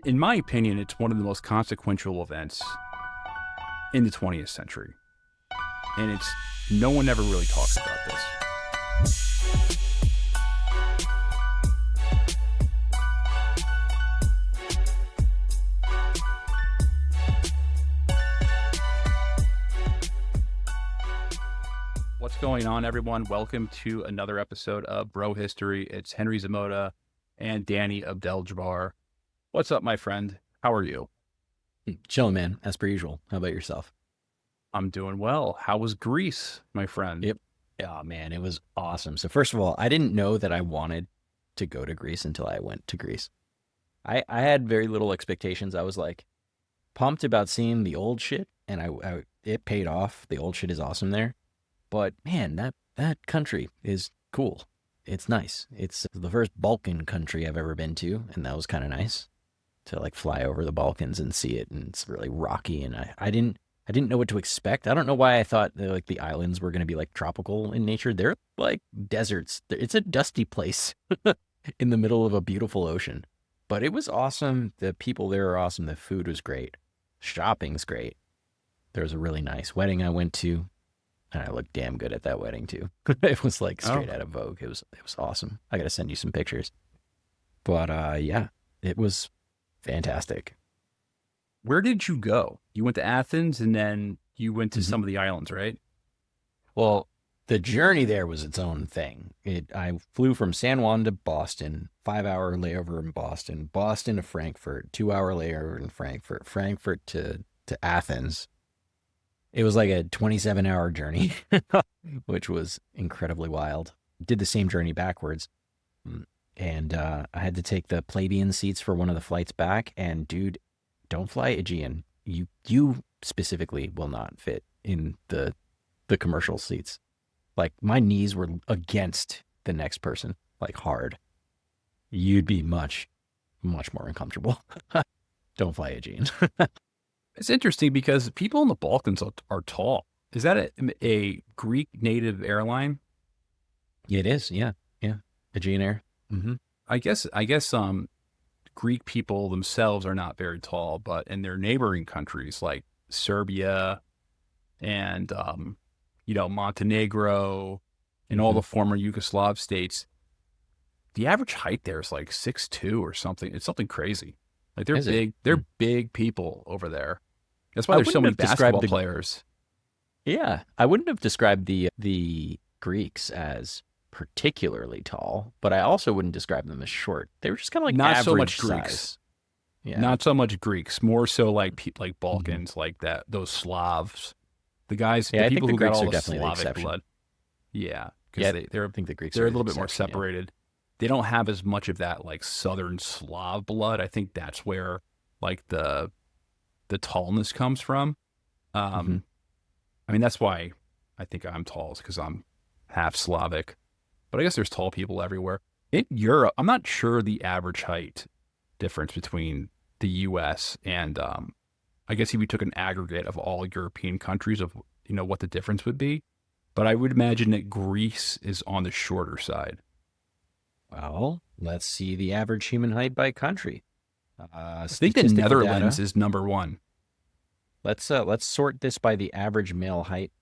In my opinion, it's one of the most consequential events in the 20th century. And no one ever really talks about this. What's going on, everyone? Welcome to another episode of Bro History. It's Henry Zamota and Danny Abdel-Jabbar. What's up, my friend? How are you? Chilling, man, as per usual. How about yourself? I'm doing well. How was Greece, my friend? Yep. Oh, man, it was awesome. So first of all, I didn't know that I wanted to go to Greece until I went to Greece. I had very little expectations. I was like pumped about seeing the old shit, and it paid off. The old shit is awesome there. But man, that country is cool. It's nice. It's the first Balkan country I've ever been to, and that was kind of nice to like fly over the Balkans and see it. And it's really rocky, and I didn't know what to expect. I don't know why I thought like the islands were going to be like tropical in nature. They're like deserts. It's a dusty place in the middle of a beautiful ocean. But it was awesome. The people there are awesome. The food was great. Shopping's great. There was a really nice wedding I went to. And I looked damn good at that wedding too. It was like straight out of Vogue. It was awesome. I got to send you some pictures. But yeah, it was fantastic. Where did you go? You went to Athens and then you went to some of the islands, right? Well, the journey there was its own thing. I flew from San Juan to Boston, 5-hour layover in Boston, Boston to Frankfurt, 2-hour layover in Frankfurt, Frankfurt to Athens. It was like a 27-hour journey, which was incredibly wild. Did the same journey backwards. And I had to take the plebeian seats for one of the flights back. And dude, don't fly Aegean. You specifically will not fit in the commercial seats. Like my knees were against the next person, like hard. You'd be much, much more uncomfortable. Don't fly Aegean. It's interesting because people in the Balkans are tall. Is that a Greek native airline? It is, yeah. Aegean Air. Mm-hmm. I guess Greek people themselves are not very tall, but in their neighboring countries like Serbia and Montenegro and all the former Yugoslav states, the average height there is like 6'2" or something. It's something crazy. Like they're big. They're big people over there. That's why there's so many basketball players. Yeah, I wouldn't have described the Greeks as particularly tall, but I also wouldn't describe them as short. They were just kind of like not average so much size. Greeks. Yeah. Not so much Greeks. More so like Balkans, like that. Those Slavs, the guys, the people who got all the Slavic blood. Yeah, because I think the Greeks are a little bit more separated. They don't have as much of that like Southern Slav blood. I think that's where like the tallness comes from. I mean, that's why I think I'm tall, is because I'm half Slavic. But I guess there's tall people everywhere. In Europe, I'm not sure the average height difference between the U.S. and I guess if we took an aggregate of all European countries of what the difference would be. But I would imagine that Greece is on the shorter side. Well, let's see the average human height by country. I think the Netherlands is number one. Let's sort this by the average male height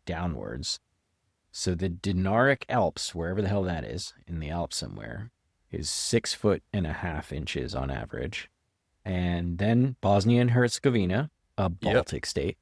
downwards. So the Dinaric Alps, wherever the hell that is, in the Alps somewhere, is 6'1.5" on average. And then Bosnia and Herzegovina, a Baltic state.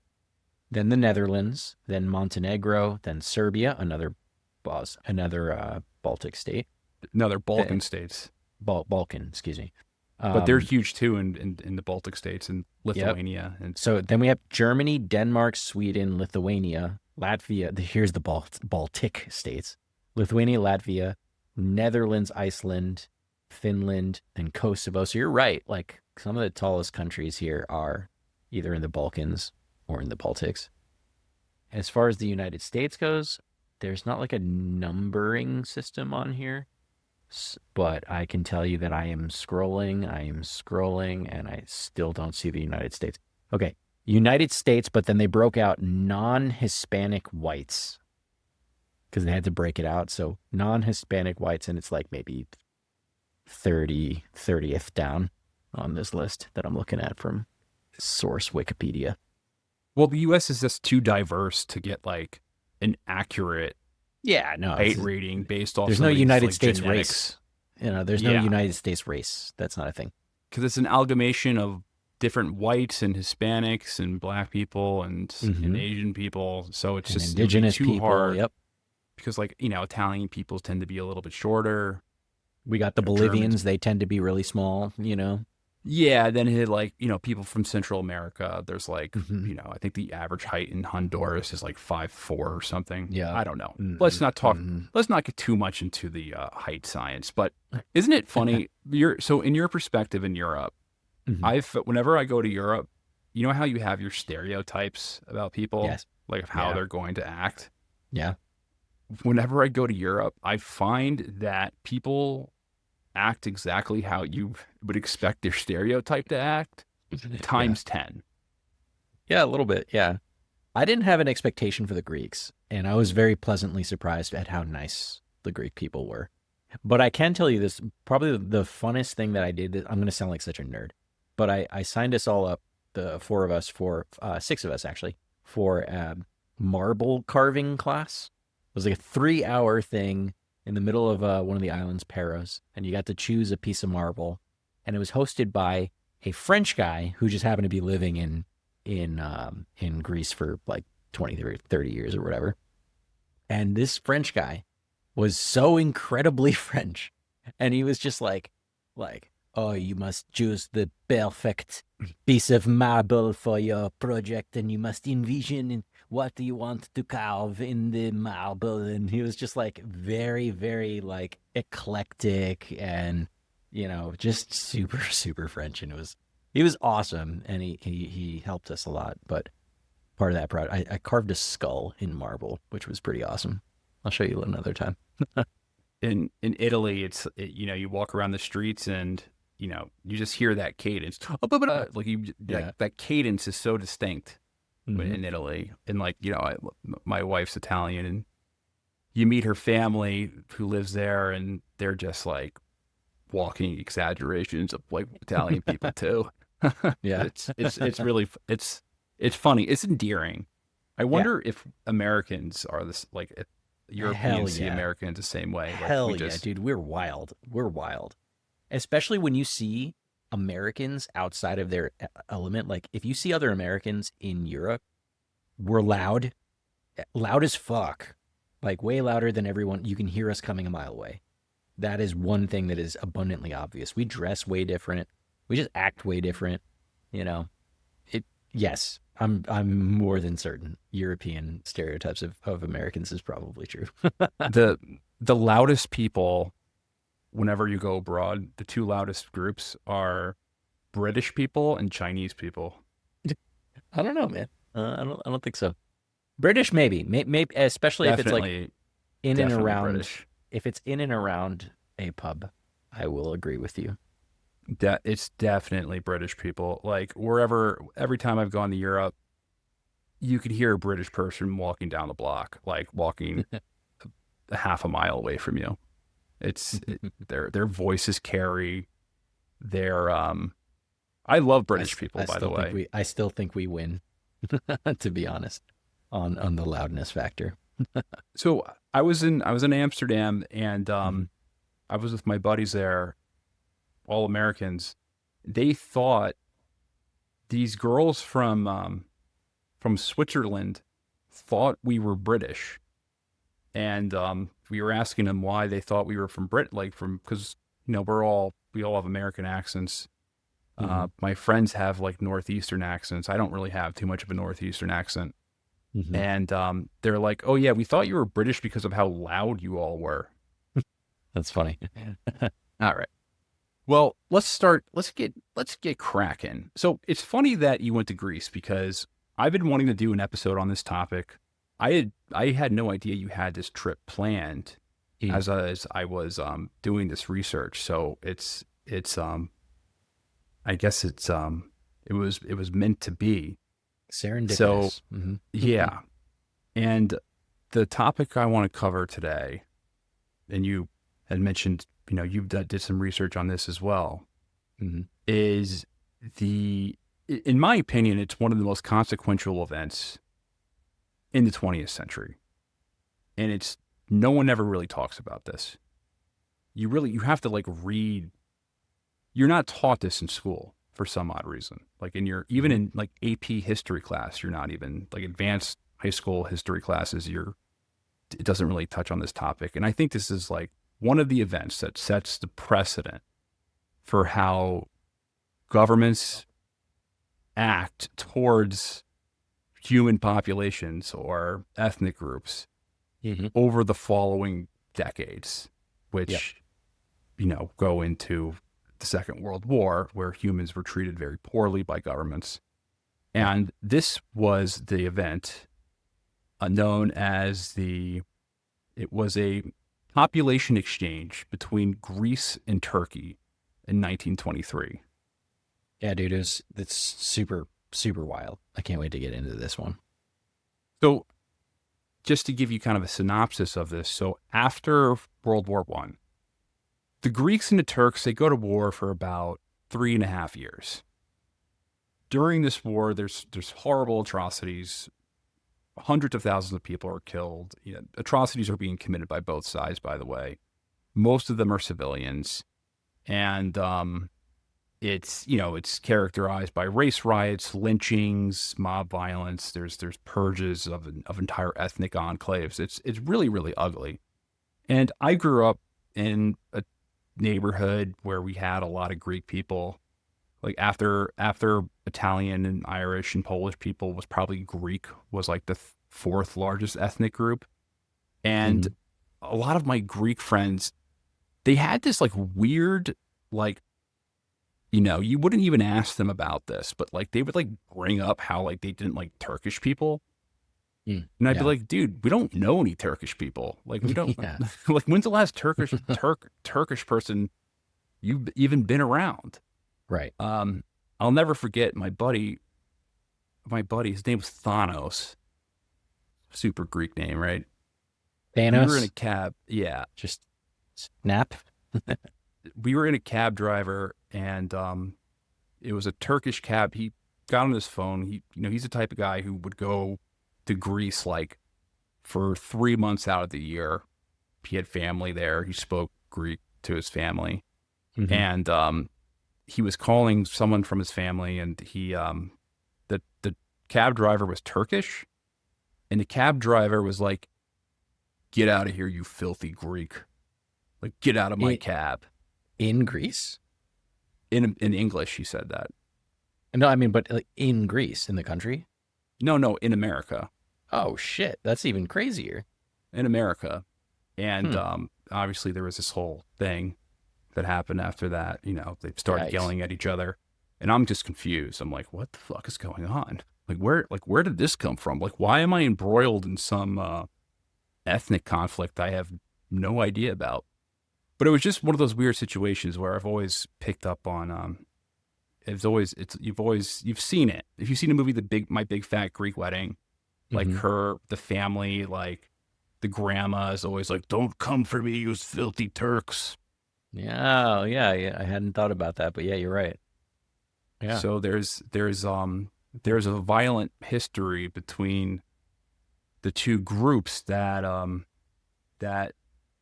Then the Netherlands, then Montenegro, then Serbia, another Baltic state. Another Balkan states. Balkan, excuse me. But they're huge too in the Baltic states and Lithuania. Yep. And so then we have Germany, Denmark, Sweden, Lithuania, Latvia. Here's the Baltic states: Lithuania, Latvia, Netherlands, Iceland, Finland, and Kosovo. So you're right. Like some of the tallest countries here are either in the Balkans or in the Baltics. As far as the United States goes, there's not like a numbering system on here. But I can tell you that I am scrolling, and I still don't see the United States. Okay, United States, but then they broke out non-Hispanic whites because they had to break it out. So non-Hispanic whites, and it's like maybe 30th down on this list that I'm looking at from source Wikipedia. Well, the U.S. is just too diverse to get like an accurate height rating based off. There's no United States genetics. Race. There's no United States race. That's not a thing. Because it's an amalgamation of different whites and Hispanics and black people and Asian people. So it's just indigenous too people. Hard. Yep. Because Italian people tend to be a little bit shorter. We got the Bolivians. Germans. They tend to be really small, Yeah, then it people from Central America. There's I think the average height in Honduras is like 5'4" or something. Yeah, I don't know. Let's not talk. Let's not get too much into the height science. But isn't it funny? So in your perspective in Europe, whenever I go to Europe, you know how you have your stereotypes about people, yes, like of how they're going to act. Yeah. Whenever I go to Europe, I find that people act exactly how you would expect their stereotype to act times 10. Yeah, a little bit. Yeah. I didn't have an expectation for the Greeks, and I was very pleasantly surprised at how nice the Greek people were. But I can tell you this, probably the funnest thing that I did, I'm going to sound like such a nerd, but I signed us all up, the 6 of us actually, for a marble carving class. It was like a 3-hour thing in the middle of one of the islands, Paros, and you got to choose a piece of marble, and it was hosted by a French guy who just happened to be living in Greece for like 20 or 30 years or whatever. And this French guy was so incredibly French, and he was just like, oh, you must choose the perfect piece of marble for your project, and you must envision what you want to carve in the marble. And he was just like very, very like eclectic and, just super, super French. And he was awesome. And he helped us a lot. But part of that project, I carved a skull in marble, which was pretty awesome. I'll show you another time. In Italy, you walk around the streets and, you just hear that cadence. That cadence is so distinct. In Italy, and my wife's Italian, and you meet her family who lives there, and they're just like walking exaggerations of like Italian people too. Yeah, it's really it's funny. It's endearing. I wonder if Americans are this if Europeans see Americans the same way. Dude, we're wild. We're wild, especially when you see Americans outside of their element. Like if you see other Americans in Europe, we're loud as fuck, like way louder than everyone. You can hear us coming a mile away. That is one thing that is abundantly obvious. We dress way different. We just act way different. Yes, I'm more than certain European stereotypes of Americans is probably true. The loudest people, whenever you go abroad, the two loudest groups are British people and Chinese people. I don't know, man. I don't think so. British, maybe, especially definitely, if it's like in and around. British. If it's in and around a pub, I will agree with you. It's definitely British people. Like every time I've gone to Europe, you could hear a British person walking down the block, like walking a half a mile away from you. Their voices carry. I love British people, by the way. I still think we win, to be honest, on the loudness factor. So I was in Amsterdam, and I was with my buddies there, all Americans. They thought these girls from Switzerland thought we were British, and we were asking them why they thought we were from Britain, because we all have American accents. My friends have like Northeastern accents. I don't really have too much of a Northeastern accent. And they're like, oh yeah, we thought you were British because of how loud you all were. That's funny. All right. Well, let's get cracking. So it's funny that you went to Greece, because I've been wanting to do an episode on this topic. I had no idea you had this trip planned as I was doing this research. So it's I guess it was meant to be. Serendipitous. So yeah. And the topic I want to cover today, and you had mentioned, you did some research on this as well, is in my opinion, it's one of the most consequential events in the 20th century. And no one ever really talks about this. You have to read. You're not taught this in school for some odd reason. Even in AP history class, you're not even advanced high school history classes. It doesn't really touch on this topic. And I think this is one of the events that sets the precedent for how governments act towards human populations or ethnic groups over the following decades, which, go into the Second World War, where humans were treated very poorly by governments. And this was the event known as it was a population exchange between Greece and Turkey in 1923. Yeah, dude, it's super, super wild. I can't wait to get into this one. So just to give you kind of a synopsis of this. So after World War I, the Greeks and the Turks, they go to war for about 3.5 years. During this war, there's horrible atrocities. Hundreds of thousands of people are killed. Atrocities are being committed by both sides, by the way. Most of them are civilians. And it's characterized by race riots, lynchings, mob violence. There's purges of entire ethnic enclaves. It's really, really ugly. And I grew up in a neighborhood where we had a lot of Greek people. After Italian and Irish and Polish people was probably Greek was the fourth largest ethnic group. And a lot of my Greek friends, they had this weird, you wouldn't even ask them about this, but they would bring up how they didn't like Turkish people. And I'd be like, dude, we don't know any Turkish people. We don't when's the last Turkish person you've even been around? Right. I'll never forget my buddy, his name was Thanos. Super Greek name, right? Thanos? We were in a cab. Yeah. Just snap. We were in a cab driver, and it was a Turkish cab. He got on his phone. He's the type of guy who would go to Greece for 3 months out of the year. He had family there. He spoke Greek to his family. And he was calling someone from his family, and the cab driver was Turkish, and the cab driver was like, "Get out of here, you filthy Greek! Get out of my cab." In Greece? In English, he said that. No, I mean, but in Greece, in the country? No, in America. Oh shit, that's even crazier. In America, and obviously there was this whole thing that happened after that. They started yelling at each other, and I'm just confused. I'm like, what the fuck is going on? Where did this come from? Why am I embroiled in some ethnic conflict I have no idea about? But it was just one of those weird situations where I've always picked up on. You've seen it. If you've seen a movie, My Big Fat Greek Wedding, the family, the grandma is always like, "Don't come for me, you filthy Turks." Yeah, I hadn't thought about that, but yeah, you're right. Yeah. So there's a violent history between the two groups that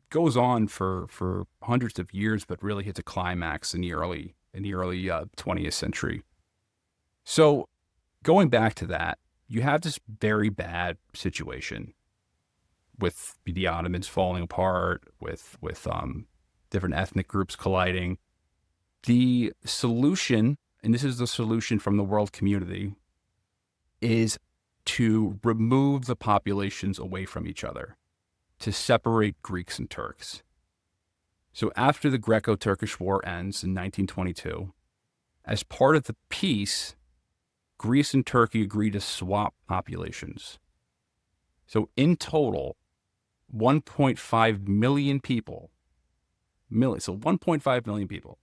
goes on for hundreds of years, but really hits a climax in the early 20th century. So going back to that, you have this very bad situation with the Ottomans falling apart, with different ethnic groups colliding. The solution, and this is the solution from the world community, is to remove the populations away from each other, to separate Greeks and Turks. So after the Greco-Turkish War ends in 1922, as part of the peace, Greece and Turkey agreed to swap populations. So in total, 1.5 million people, 1.5 million people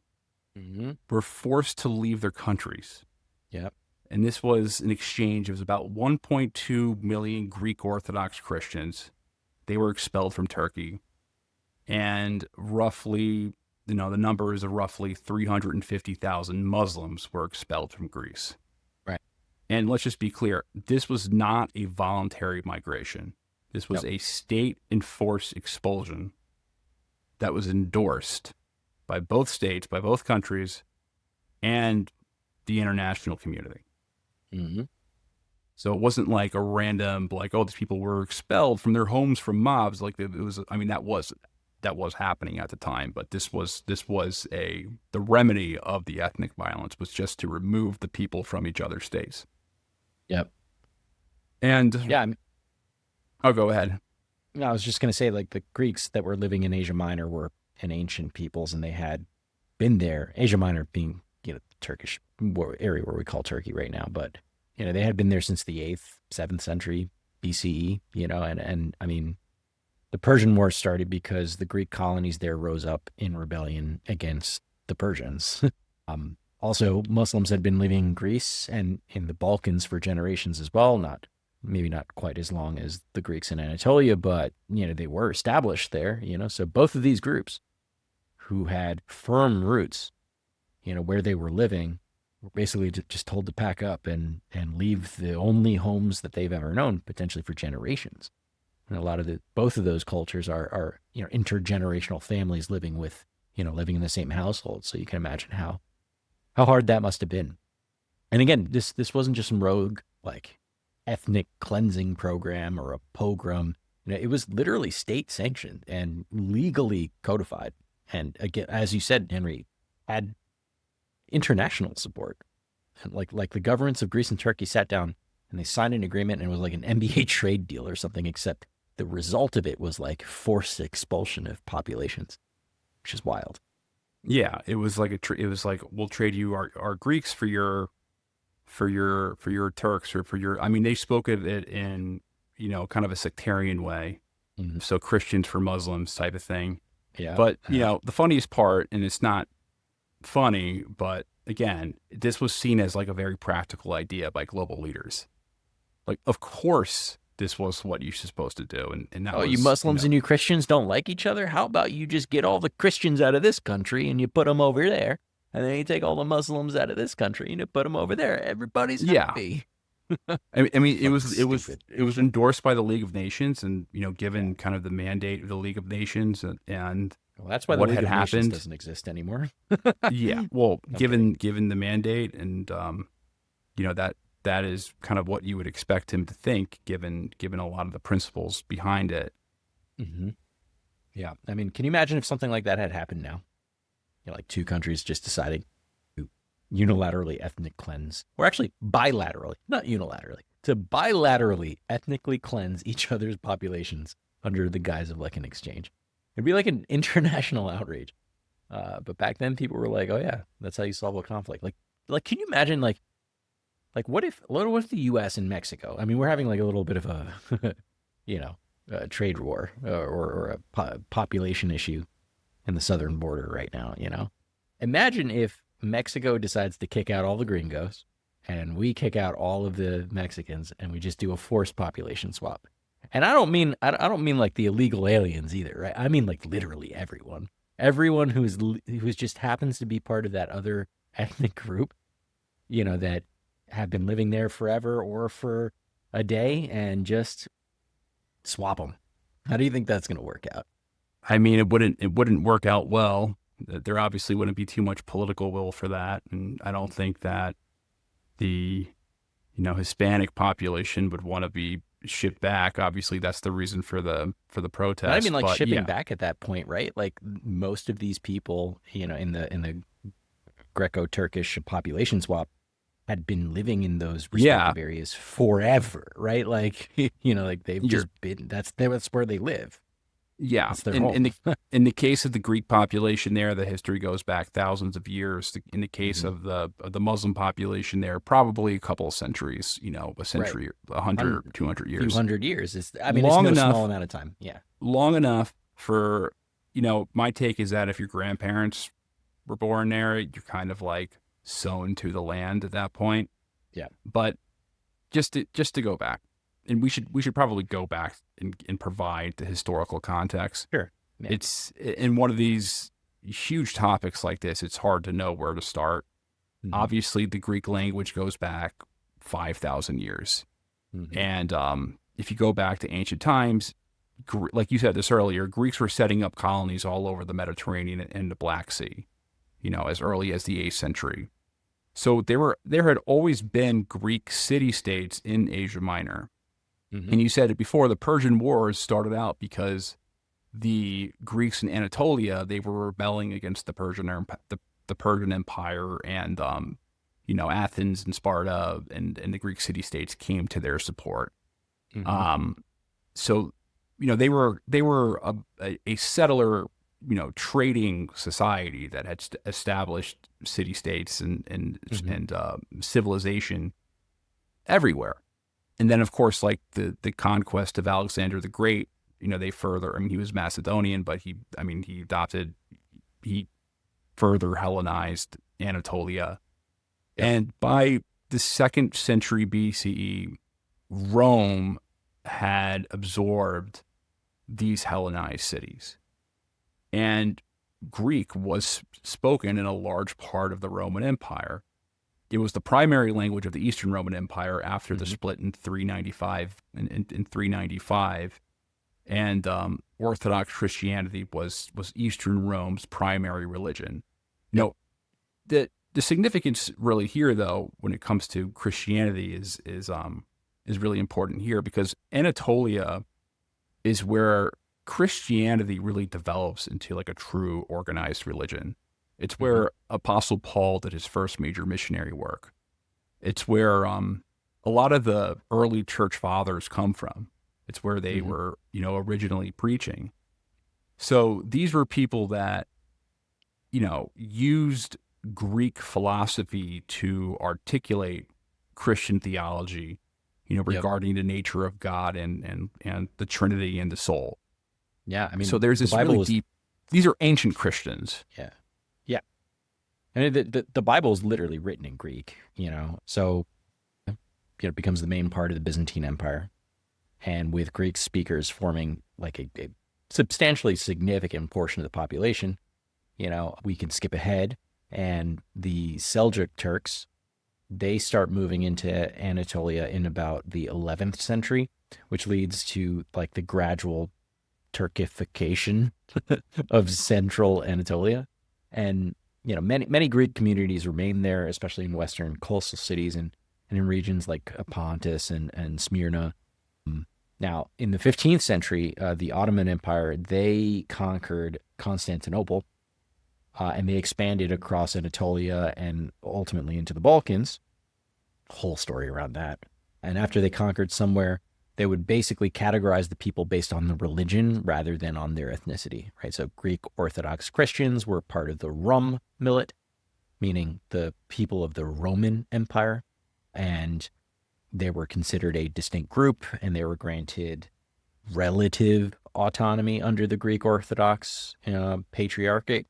were forced to leave their countries. Yep. And this was an exchange. It was about 1.2 million Greek Orthodox Christians. They were expelled from Turkey. And roughly the number is roughly 350,000 Muslims were expelled from Greece. Right. And let's just be clear, this was not a voluntary migration. This was a state-enforced expulsion that was endorsed by both states, by both countries, and the international community. Mm-hmm. So it wasn't like a random, like, oh, these people were expelled from their homes from mobs. Like it was, I mean, that was happening at the time, but this was the remedy of the ethnic violence was just to remove the people from each other's states. Yep. And go ahead. No, I was just going to say, like, the Greeks that were living in Asia Minor were an ancient peoples, and they had been there. Asia Minor being, the Turkish area where we call Turkey right now, but they had been there since the 8th, 7th century BCE. And I mean, the Persian War started because the Greek colonies there rose up in rebellion against the Persians. Also, Muslims had been living in Greece and in the Balkans for generations as well. Maybe not quite as long as the Greeks in Anatolia, but they were established there. So both of these groups, who had firm roots, where they were living, were basically just told to pack up and leave the only homes that they've ever known, potentially for generations. And both of those cultures are intergenerational families living in the same household. So you can imagine how hard that must have been. And again, this wasn't just some rogue, like, ethnic cleansing program or a pogrom. It was literally state sanctioned and legally codified. And again, as you said, Henry, had international support. Like the governments of Greece and Turkey sat down and they signed an agreement, and it was like an NBA trade deal or something, except the result of it was like forced expulsion of populations, which is wild. Yeah, it was like we'll trade you our Greeks for your Turks, or for your, I mean, they spoke of it in, kind of a sectarian way. Mm-hmm. So Christians for Muslims type of thing. Yeah. But, the funniest part, and it's not funny, but again, this was seen as like a very practical idea by global leaders. Like, of course, this was what you're supposed to do. And that was, you Muslims and you Christians don't like each other? How about you just get all the Christians out of this country and you put them over there? And then you take all the Muslims out of this country and you put them over there. Everybody's happy. I mean, it was endorsed by the League of Nations, and given kind of the mandate of the League of Nations, and well, that's why the League of Nations doesn't exist anymore. Yeah, well, given the mandate, and that is kind of what you would expect him to think, given a lot of the principles behind it. Mm-hmm. Yeah, I mean, can you imagine if something like that had happened now? Like two countries just deciding to unilaterally ethnic cleanse, or actually bilaterally, not unilaterally, to bilaterally ethnically cleanse each other's populations under the guise of like an exchange. It'd be like an international outrage. But back then people were like, oh yeah, that's how you solve a conflict. Like, can you imagine like what if the U.S. and Mexico, I mean, we're having like a little bit of a, a trade war or a population issue in the southern border right now, Imagine if Mexico decides to kick out all the gringos and we kick out all of the Mexicans and we just do a forced population swap. And I don't mean like the illegal aliens either, right? I mean like literally everyone who's just happens to be part of that other ethnic group, that have been living there forever or for a day, and just swap them. How do you think that's going to work out? I mean, it wouldn't work out well. There obviously wouldn't be too much political will for that, and I don't think that the Hispanic population would want to be shipped back. Obviously, that's the reason for the protest. I mean, like shipping back at that point, right? Like most of these people, in the Greco-Turkish population swap, had been living in those respective areas forever, right? Like like they've just been. That's where they live. Yeah, in the case of the Greek population there, the history goes back thousands of years. In the case of the Muslim population there, probably a couple of centuries, a century, 100, 200 years. 200 years. It's no small amount of time. Yeah. Long enough for, my take is that if your grandparents were born there, you're kind of like sewn to the land at that point. Yeah. But just to go back. And we should probably go back and provide the historical context. Sure. Yeah. It's in one of these huge topics like this, it's hard to know where to start. Mm-hmm. Obviously, the Greek language goes back 5,000 years. Mm-hmm. And if you go back to ancient times, like you said this earlier, Greeks were setting up colonies all over the Mediterranean and the Black Sea, as early as the 8th century. So there had always been Greek city-states in Asia Minor. Mm-hmm. And you said it before, the Persian Wars started out because the Greeks in Anatolia, they were rebelling against the Persian Empire, and Athens and Sparta and the Greek city-states came to their support. Mm-hmm. So they were a settler, trading society that had established city-states and mm-hmm. and civilization everywhere. And then, of course, like the conquest of Alexander the Great, they further, he was Macedonian, but he further Hellenized Anatolia. Yep. And by the 2nd century BCE, Rome had absorbed these Hellenized cities. And Greek was spoken in a large part of the Roman Empire. It was the primary language of the Eastern Roman Empire after mm-hmm. the split in 395. In 395. And Orthodox Christianity was Eastern Rome's primary religion. The significance really here, though, when it comes to Christianity is really important here, because Anatolia is where Christianity really develops into like a true organized religion. It's where mm-hmm. Apostle Paul did his first major missionary work. It's where a lot of the early church fathers come from. It's where they mm-hmm. were, originally preaching. So these were people that, used Greek philosophy to articulate Christian theology, regarding the nature of God and the Trinity and the soul. Yeah, so there's this really deep. These are ancient Christians. Yeah, yeah. And the Bible is literally written in Greek. So it becomes the main part of the Byzantine Empire, and with Greek speakers forming like a substantially significant portion of the population, we can skip ahead, and the Seljuk Turks, they start moving into Anatolia in about the 11th century, which leads to like the gradual Turkification of central Anatolia. And, many Greek communities remain there, especially in Western coastal cities and in regions like Pontus and Smyrna. Now, in the 15th century, the Ottoman Empire, they conquered Constantinople, and they expanded across Anatolia and ultimately into the Balkans. Whole story around that. And after they conquered somewhere, they would basically categorize the people based on the religion rather than on their ethnicity, right? So Greek Orthodox Christians were part of the Rum millet, meaning the people of the Roman Empire, and they were considered a distinct group, and they were granted relative autonomy under the Greek Orthodox Patriarchate.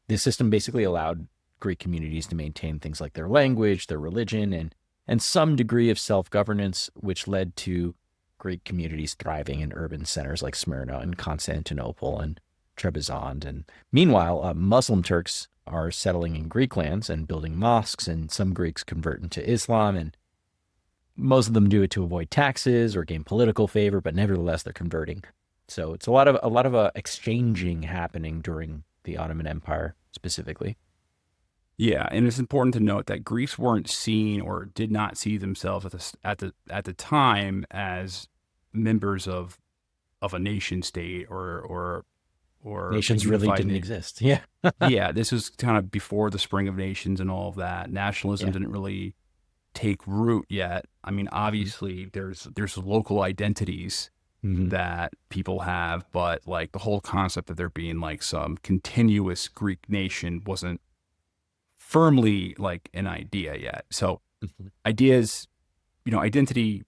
This system basically allowed Greek communities to maintain things like their language, their religion, and some degree of self-governance, which led to Greek communities thriving in urban centers like Smyrna and Constantinople and Trebizond. And meanwhile, Muslim Turks are settling in Greek lands and building mosques, and some Greeks convert into Islam, and most of them do it to avoid taxes or gain political favor, but nevertheless they're converting. So it's a lot of exchanging happening during the Ottoman Empire specifically. Yeah, and it's important to note that Greeks weren't seen or did not see themselves at the time as members of a nation state or nations really didn't exist. Yeah. Yeah, this was kind of before the Spring of Nations and all of that. Nationalism didn't really take root yet. I mean, obviously there's local identities that people have, but like the whole concept of there being like some continuous Greek nation wasn't firmly like an idea yet. So ideas, identity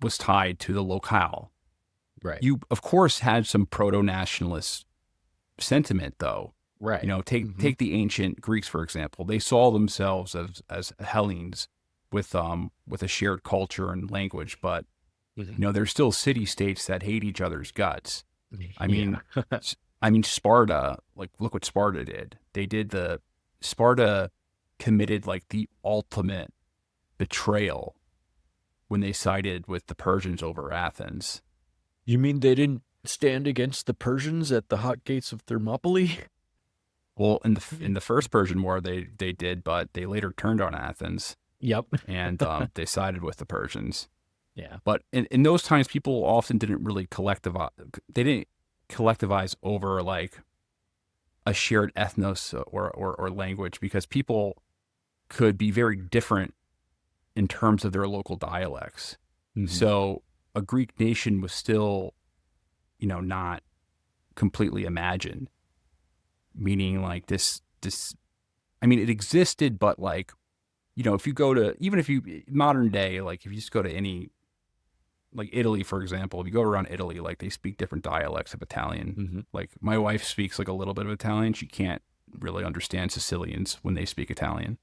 was tied to the locale. Right. You, of course, had some proto-nationalist sentiment, though. Right. Take the ancient Greeks, for example. They saw themselves as Hellenes with a shared culture and language, but they're still city-states that hate each other's guts. I mean, I mean, Sparta, like, look what Sparta did. Sparta committed like the ultimate betrayal when they sided with the Persians over Athens. You mean they didn't stand against the Persians at the hot gates of Thermopylae? Well, in the first Persian War, they did, but they later turned on Athens. Yep. And they sided with the Persians. Yeah. But in those times, people often didn't really collectivize. They didn't collectivize over like a shared ethnos or language, because people could be very different in terms of their local dialects. Mm-hmm. So a Greek nation was still, not completely imagined. Meaning like this, I mean, it existed, but like, if you go to, even if you, modern day, like if you just go to any, like Italy, for example, if you go around Italy, like they speak different dialects of Italian. Mm-hmm. Like my wife speaks like a little bit of Italian. She can't really understand Sicilians when they speak Italian.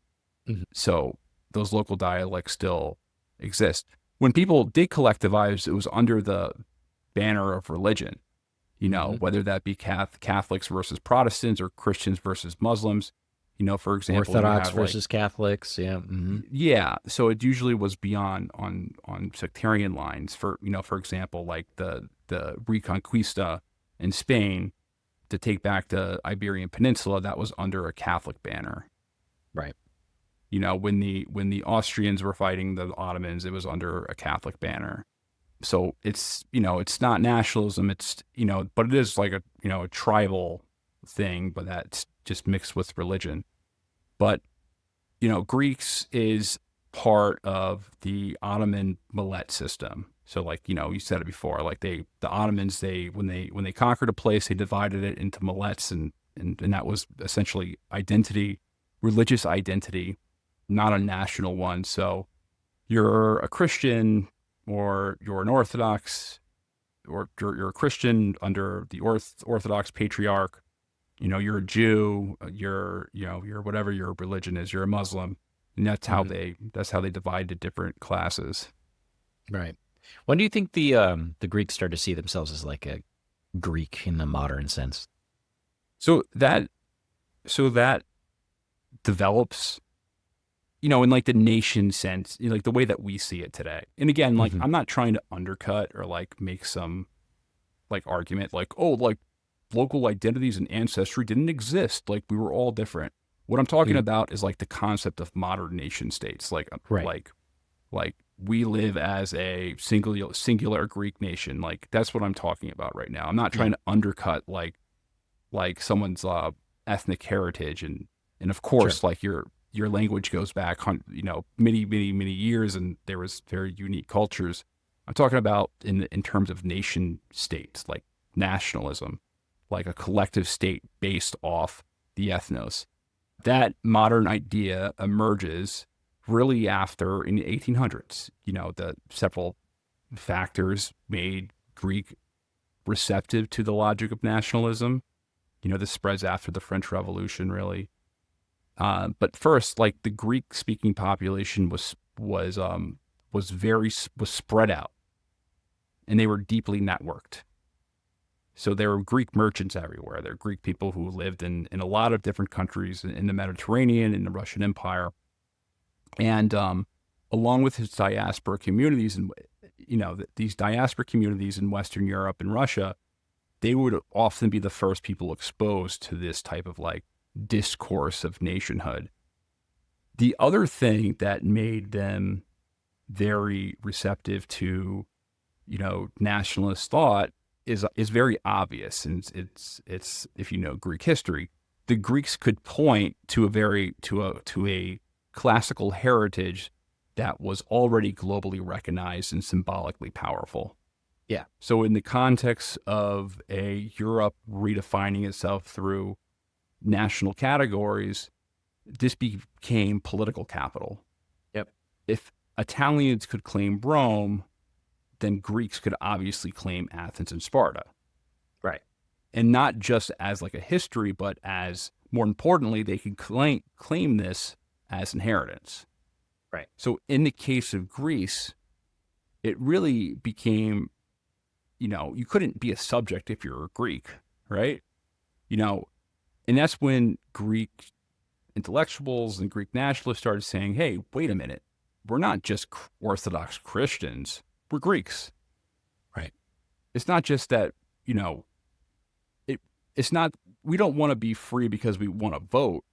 Mm-hmm. So those local dialects still exist. When people did collectivize, it was under the banner of religion, mm-hmm. whether that be Catholics versus Protestants or Christians versus Muslims. For example, Orthodox versus Catholics. Yeah. Mm-hmm. Yeah. So it usually was beyond on sectarian lines. For example, like the Reconquista in Spain to take back the Iberian Peninsula, that was under a Catholic banner. Right. When the Austrians were fighting the Ottomans, it was under a Catholic banner. So it's not nationalism. It's but it is like a tribal thing, but that's just mixed with religion. But, Greeks is part of the Ottoman millet system. So like, you said it before, like the Ottomans, when they conquered a place, they divided it into millets and that was essentially identity, religious identity, not a national one. So you're a Christian or you're an Orthodox or you're a Christian under the Orthodox patriarch. You're a Jew, you're whatever your religion is, you're a Muslim, and that's how mm-hmm. they divide the different classes. Right. When do you think the Greeks start to see themselves as like a Greek in the modern sense? So that develops, in like the nation sense, like the way that we see it today. And again, like mm-hmm. I'm not trying to undercut or like make some like argument like, oh, like local identities and ancestry didn't exist. Like we were all different. What I'm talking about is like the concept of modern nation states. Like, right. like we live as a singular Greek nation. Like that's what I'm talking about right now. I'm not trying to undercut like someone's ethnic heritage. And of course, sure. like your language goes back, many, many, many years, and there was very unique cultures. I'm talking about in terms of nation states, like nationalism, like a collective state based off the ethnos. That modern idea emerges really after in the 1800s. The several factors made Greek receptive to the logic of nationalism. This spreads after the French Revolution, really. But first, like the Greek-speaking population was spread out, and they were deeply networked. So there were Greek merchants everywhere. There were Greek people who lived in a lot of different countries in the Mediterranean, in the Russian Empire. And along with his diaspora communities, and these diaspora communities in Western Europe and Russia, they would often be the first people exposed to this type of like discourse of nationhood. The other thing that made them very receptive to, nationalist thought is very obvious, and it's if you know Greek history, the Greeks could point to a classical heritage that was already globally recognized and symbolically powerful. Yeah. So in the context of a Europe redefining itself through national categories, this became political capital. Yep. If Italians could claim Rome, then Greeks could obviously claim Athens and Sparta. Right. And not just as like a history, but as, more importantly, they could claim this as inheritance. Right. So in the case of Greece, it really became, you couldn't be a subject if you're a Greek, right? And that's when Greek intellectuals and Greek nationalists started saying, hey, wait a minute. We're not just Orthodox Christians. We're Greeks. Right. It's not just that, it's not, we don't want to be free because we want to vote.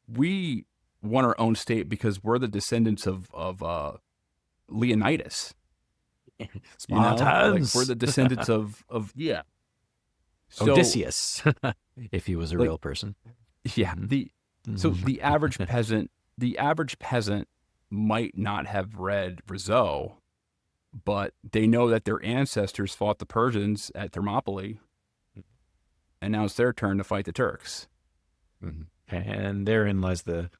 We want our own state because we're the descendants of Leonidas. Spartans. We're the descendants of So, Odysseus, if he was a real person. Yeah. So the average peasant might not have read Rousseau, but they know that their ancestors fought the Persians at Thermopylae, and now it's their turn to fight the Turks. And therein lies the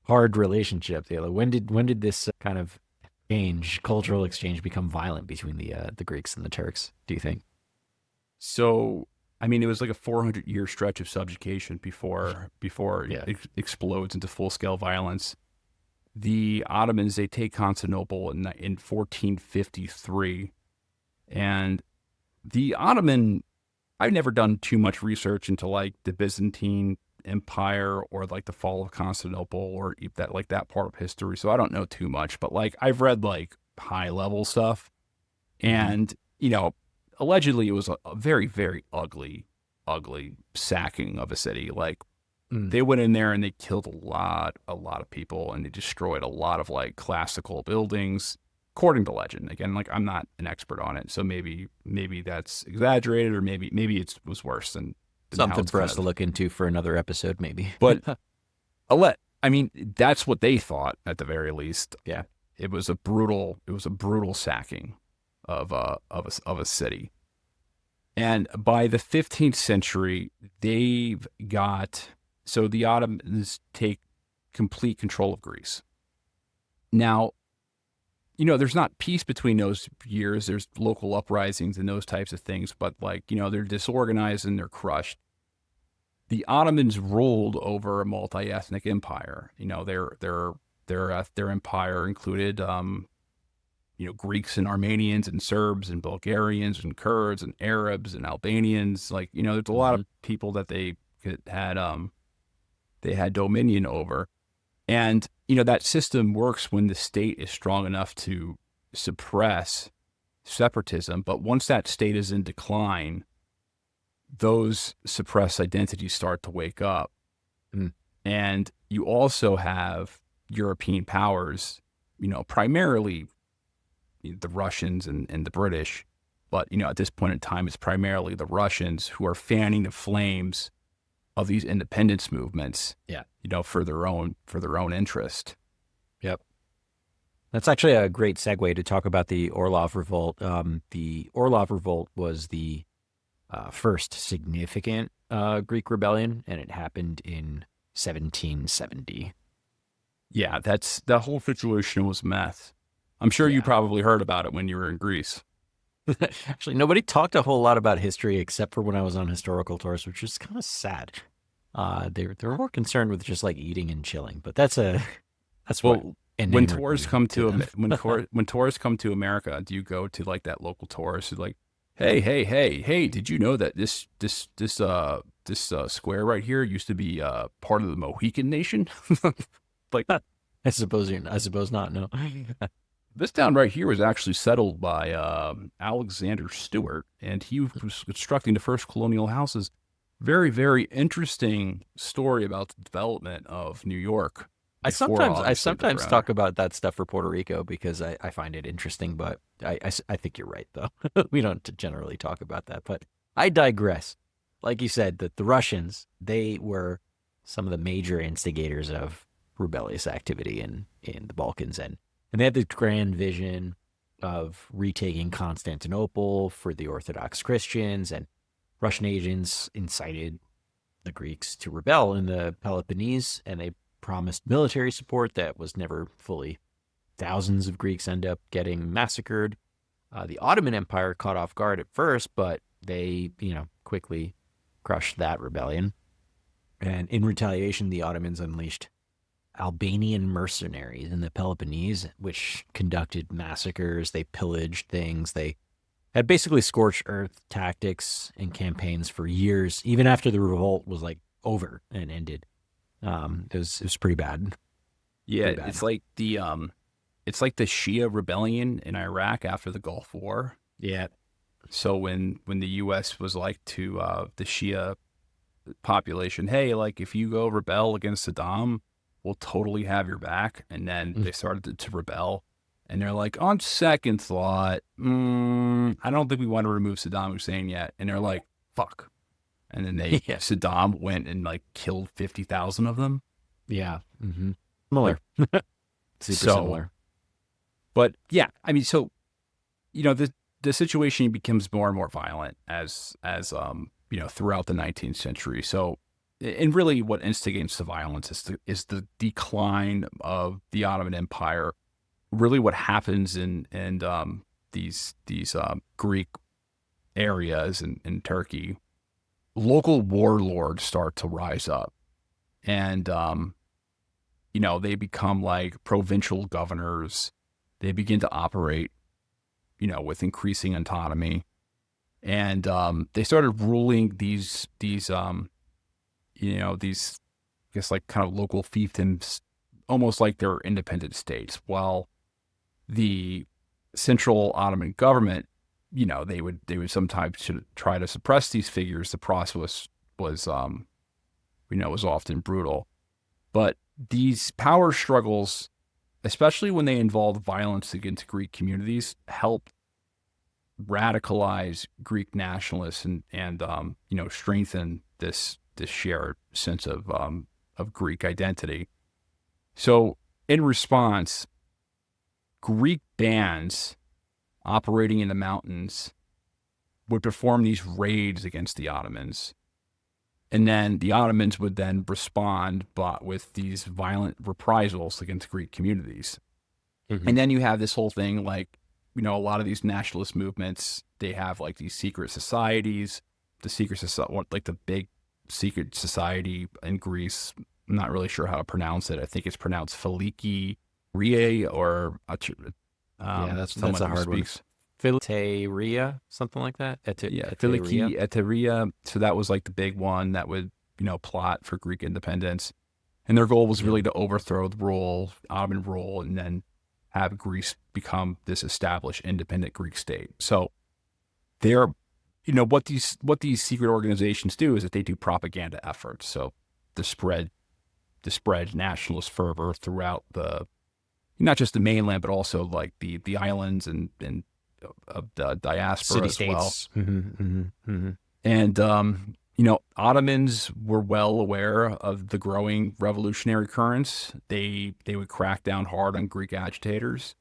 hard relationship. When did this kind of cultural exchange, become violent between the Greeks and the Turks, do you think? So, I mean, it was like a 400-year stretch of subjugation before it explodes into full-scale violence. The Ottomans, they take Constantinople in 1453. And the Ottoman, I've never done too much research into like the Byzantine Empire or like the fall of Constantinople or that part of history. So I don't know too much, but like I've read like high-level stuff. And, allegedly it was a very, very ugly sacking of a city. Like they went in there and they killed a lot of people, and they destroyed a lot of like classical buildings, according to legend. Again, like I'm not an expert on it, so maybe that's exaggerated, or maybe it was worse than something for us to look into for another episode, maybe. But that's what they thought at the very least. Yeah, it was a brutal sacking of a city. And by the 15th century, the Ottomans take complete control of Greece. Now, there's not peace between those years. There's local uprisings and those types of things, but they're disorganized and they're crushed. The Ottomans ruled over a multi-ethnic empire. Their empire included Greeks and Armenians and Serbs and Bulgarians and Kurds and Arabs and Albanians. There's a lot of people that they had dominion over. And, that system works when the state is strong enough to suppress separatism. But once that state is in decline, those suppressed identities start to wake up. And you also have European powers, primarily the Russians and the British. But, at this point in time, it's primarily the Russians who are fanning the flames of these independence movements, for their own interest. Yep. That's actually a great segue to talk about the Orlov Revolt. The Orlov Revolt was the first significant Greek rebellion, and it happened in 1770. Yeah, the whole situation was mess. I'm sure you probably heard about it when you were in Greece. Actually, nobody talked a whole lot about history except for when I was on historical tours, which is kind of sad. They were more concerned with just like eating and chilling, but that's when tourists come when tourists come to America, do you go to like that local tourist who's like, hey, did you know that this square right here used to be part of the Mohican Nation? Like, I suppose not. No. This town right here was actually settled by Alexander Stewart, and he was constructing the first colonial houses. Very, very interesting story about the development of New York. I sometimes talk about that stuff for Puerto Rico because I find it interesting, but I think you're right, though. We don't generally talk about that, but I digress. Like you said, that the Russians, they were some of the major instigators of rebellious activity in the Balkans, and they had the grand vision of retaking Constantinople for the Orthodox Christians, and Russian agents incited the Greeks to rebel in the Peloponnese, and they promised military support that was never fully. Thousands of Greeks end up getting massacred. The Ottoman Empire caught off guard at first, but they, quickly crushed that rebellion. And in retaliation, the Ottomans unleashed Albanian mercenaries in the Peloponnese, which conducted massacres. They pillaged things. They had basically scorched earth tactics and campaigns for years, even after the revolt was like over and ended. It was pretty bad. Yeah, pretty bad. It's like the Shia rebellion in Iraq after the Gulf War. Yeah. So when the U.S. was like to the Shia population, hey, like if you go rebel against Saddam, we'll totally have your back. And then they started to rebel. And they're like, on second thought, I don't think we want to remove Saddam Hussein yet. And they're like, fuck. And then Saddam went and like killed 50,000 of them. Yeah. Mm-hmm. Similar. Super similar. But yeah, I mean, so, the situation becomes more and more violent as throughout the 19th century. So, and really what instigates the violence is the decline of the Ottoman Empire. Really what happens in these Greek areas in Turkey, local warlords start to rise up, and they become like provincial governors. They begin to operate, with increasing autonomy, and they started ruling these I guess like kind of local fiefdoms, almost like they're independent states. While the central Ottoman government, they would sometimes try to suppress these figures. The process was often brutal. But these power struggles, especially when they involved violence against Greek communities, helped radicalize Greek nationalists and strengthen this shared sense of Greek identity. So in response, Greek bands operating in the mountains would perform these raids against the Ottomans. And then the Ottomans would then respond with these violent reprisals against Greek communities. Mm-hmm. And then you have this whole thing, like, a lot of these nationalist movements, they have like these secret societies, like the big secret society in Greece. I'm not really sure how to pronounce it. I think it's pronounced Filiki Ria or that's a hard one. Philiteria, something like that. Filiki Eteria. So that was like the big one that would plot for Greek independence, and their goal was really to overthrow the Ottoman rule, and then have Greece become this established independent Greek state. So they're what these secret organizations do is that they do propaganda efforts. So to spread nationalist fervor throughout not just the mainland, but also like the islands and of the diaspora as well. And Ottomans were well aware of the growing revolutionary currents. They would crack down hard on Greek agitators,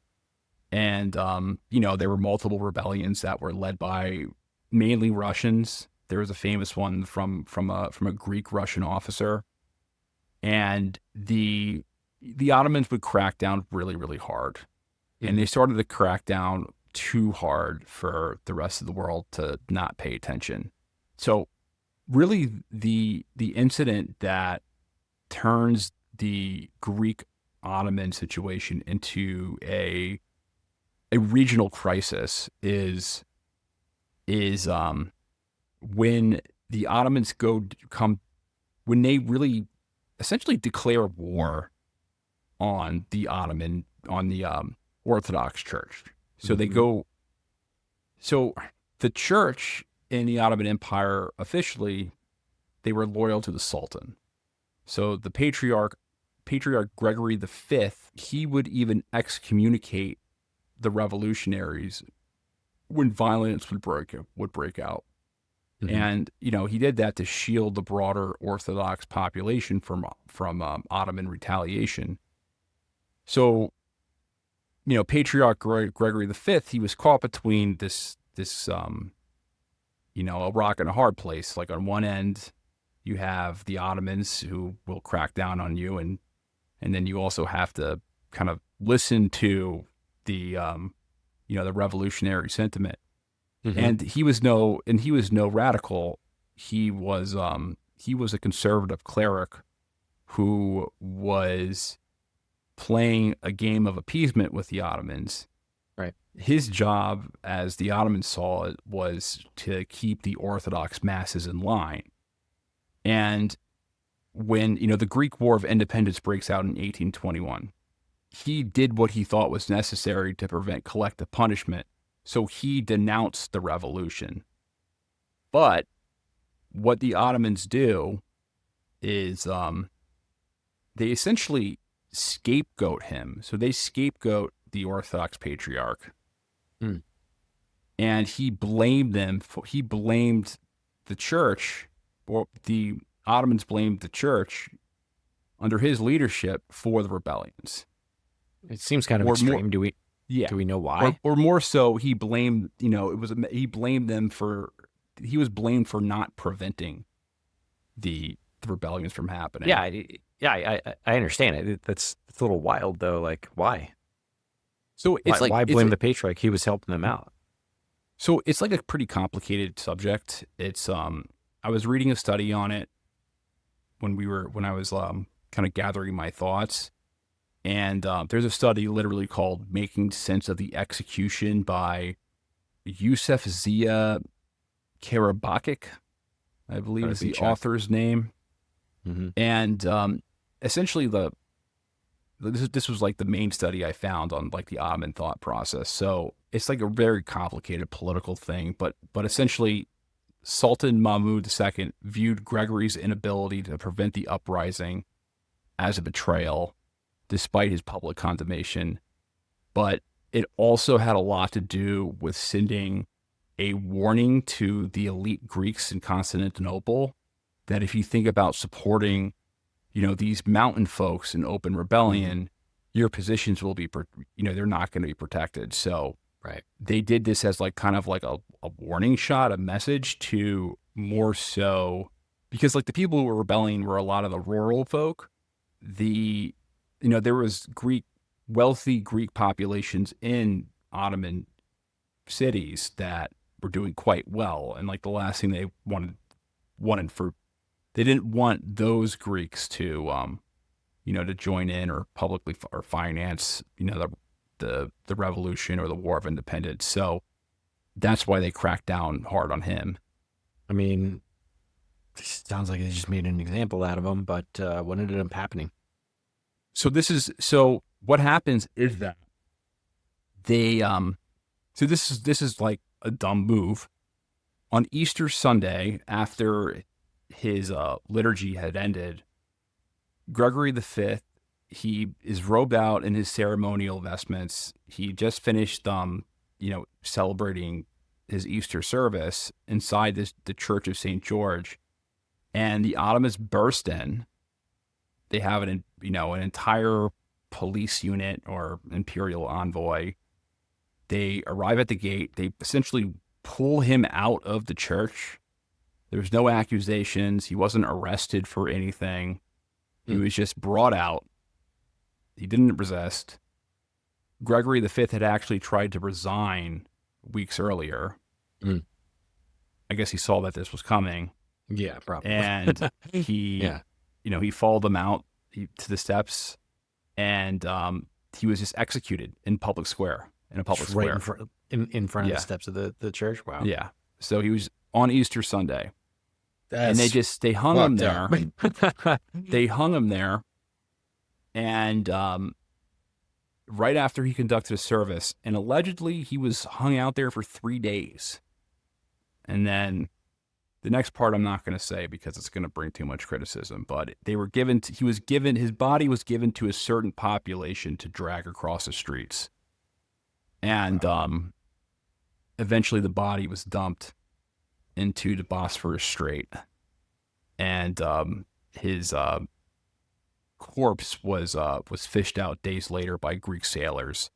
and there were multiple rebellions that were led by mainly Russians. There was a famous one from a Greek Russian officer, and the Ottomans would crack down really, really hard, and they started to crack down too hard for the rest of the world to not pay attention. So really the incident that turns the Greek Ottoman situation into a regional crisis is when the Ottomans when they really essentially declare war on the Orthodox Church. So they go. So the church in the Ottoman Empire, officially, they were loyal to the Sultan. So the Patriarch Gregory V, he would even excommunicate the revolutionaries when violence would break out. Mm-hmm. And he did that to shield the broader Orthodox population from Ottoman retaliation. So Patriarch Gregory V, he was caught between this a rock and a hard place. Like on one end, you have the Ottomans who will crack down on you, and then you also have to kind of listen to the the revolutionary sentiment. Mm-hmm. And he was no radical. He was a conservative cleric who was playing a game of appeasement with the Ottomans. Right. His job, as the Ottomans saw it, was to keep the Orthodox masses in line. And when, the Greek War of Independence breaks out in 1821, he did what he thought was necessary to prevent collective punishment. So he denounced the revolution. But what the Ottomans do is they essentially scapegoat him. So they scapegoat the Orthodox Patriarch. Mm. And he blamed the church, or the Ottomans blamed the church under his leadership for the rebellions. It seems kind of extreme. Do we know why? Or more so, he blamed, he was blamed for not preventing the rebellions from happening. Yeah, I understand it. That's a little wild though. Like, why? So why blame the patriarch? He was helping them out. So it's like a pretty complicated subject. It's I was reading a study on it when I was kind of gathering my thoughts, and there's a study literally called "Making Sense of the Execution" by Yusuf Zia Karabakic, I believe is the author's name. Mm-hmm. And essentially this was like the main study I found on like the Ottoman thought process. So it's like a very complicated political thing, but essentially Sultan Mahmud II viewed Gregory's inability to prevent the uprising as a betrayal, despite his public condemnation. But it also had a lot to do with sending a warning to the elite Greeks in Constantinople that if you think about supporting, these mountain folks in open rebellion, your positions will be, they're not going to be protected. So they did this as like kind of like a warning shot, a message to more so, because like the people who were rebelling were a lot of the rural folk. There was wealthy Greek populations in Ottoman cities that were doing quite well. And like the last thing they they didn't want those Greeks to, to join in or publicly or finance, the revolution or the War of Independence. So that's why they cracked down hard on him. I mean, it sounds like they just made an example out of him, but what ended up happening? So what happens is that they, so this is like a dumb move. On Easter Sunday, after his liturgy had ended, Gregory V, he is robed out in his ceremonial vestments. He just finished, celebrating his Easter service inside the Church of St. George, and the Ottomans burst in. They have an entire police unit or imperial envoy. They arrive at the gate. They essentially pull him out of the church. There's no accusations. He wasn't arrested for anything. He was just brought out. He didn't resist. Gregory V had actually tried to resign weeks earlier. I guess he saw that this was coming. Yeah, probably. And he, he followed them out to the steps, and he was just executed in a public square. In front of the steps of the church. Wow. Yeah. So he was on Easter Sunday. And they hung him there. They hung him there. And right after he conducted a service, and allegedly he was hung out there for 3 days. And then the next part I'm not going to say because it's going to bring too much criticism, but his body was given to a certain population to drag across the streets. And eventually the body was dumped into the Bosphorus Strait, and his corpse was fished out days later by Greek sailors,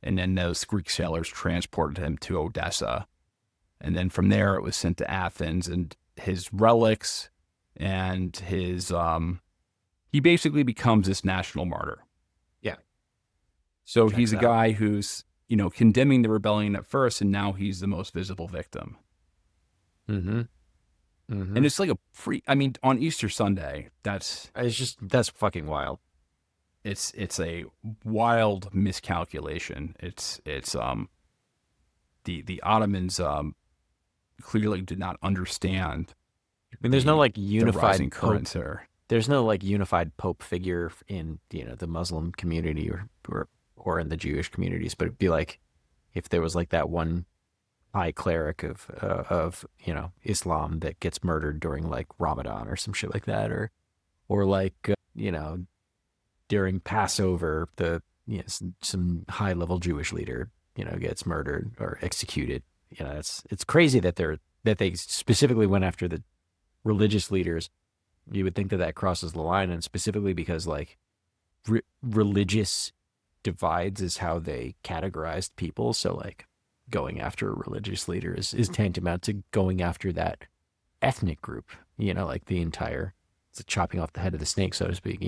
and then those Greek sailors transported him to Odessa, and then from there it was sent to Athens, and his relics and his he basically becomes this national martyr. Yeah. So he's a guy who's condemning the rebellion at first, and now he's the most visible victim. Mm-hmm. Mm-hmm. And it's like on Easter Sunday, that's fucking wild. it's a wild miscalculation. It's the Ottomans clearly did not understand. I mean, there's no like unified currents there. There's no like unified pope figure in the Muslim community or in the Jewish communities, but it'd be like if there was like that one high cleric of Islam that gets murdered during like Ramadan or some shit like that, or like during Passover, some high level Jewish leader gets murdered or executed. It's crazy that they specifically went after the religious leaders. You would think that crosses the line, and specifically because like religious divides is how they categorized people. So like going after a religious leader is tantamount to going after that ethnic group, like it's chopping off the head of the snake, so to speak,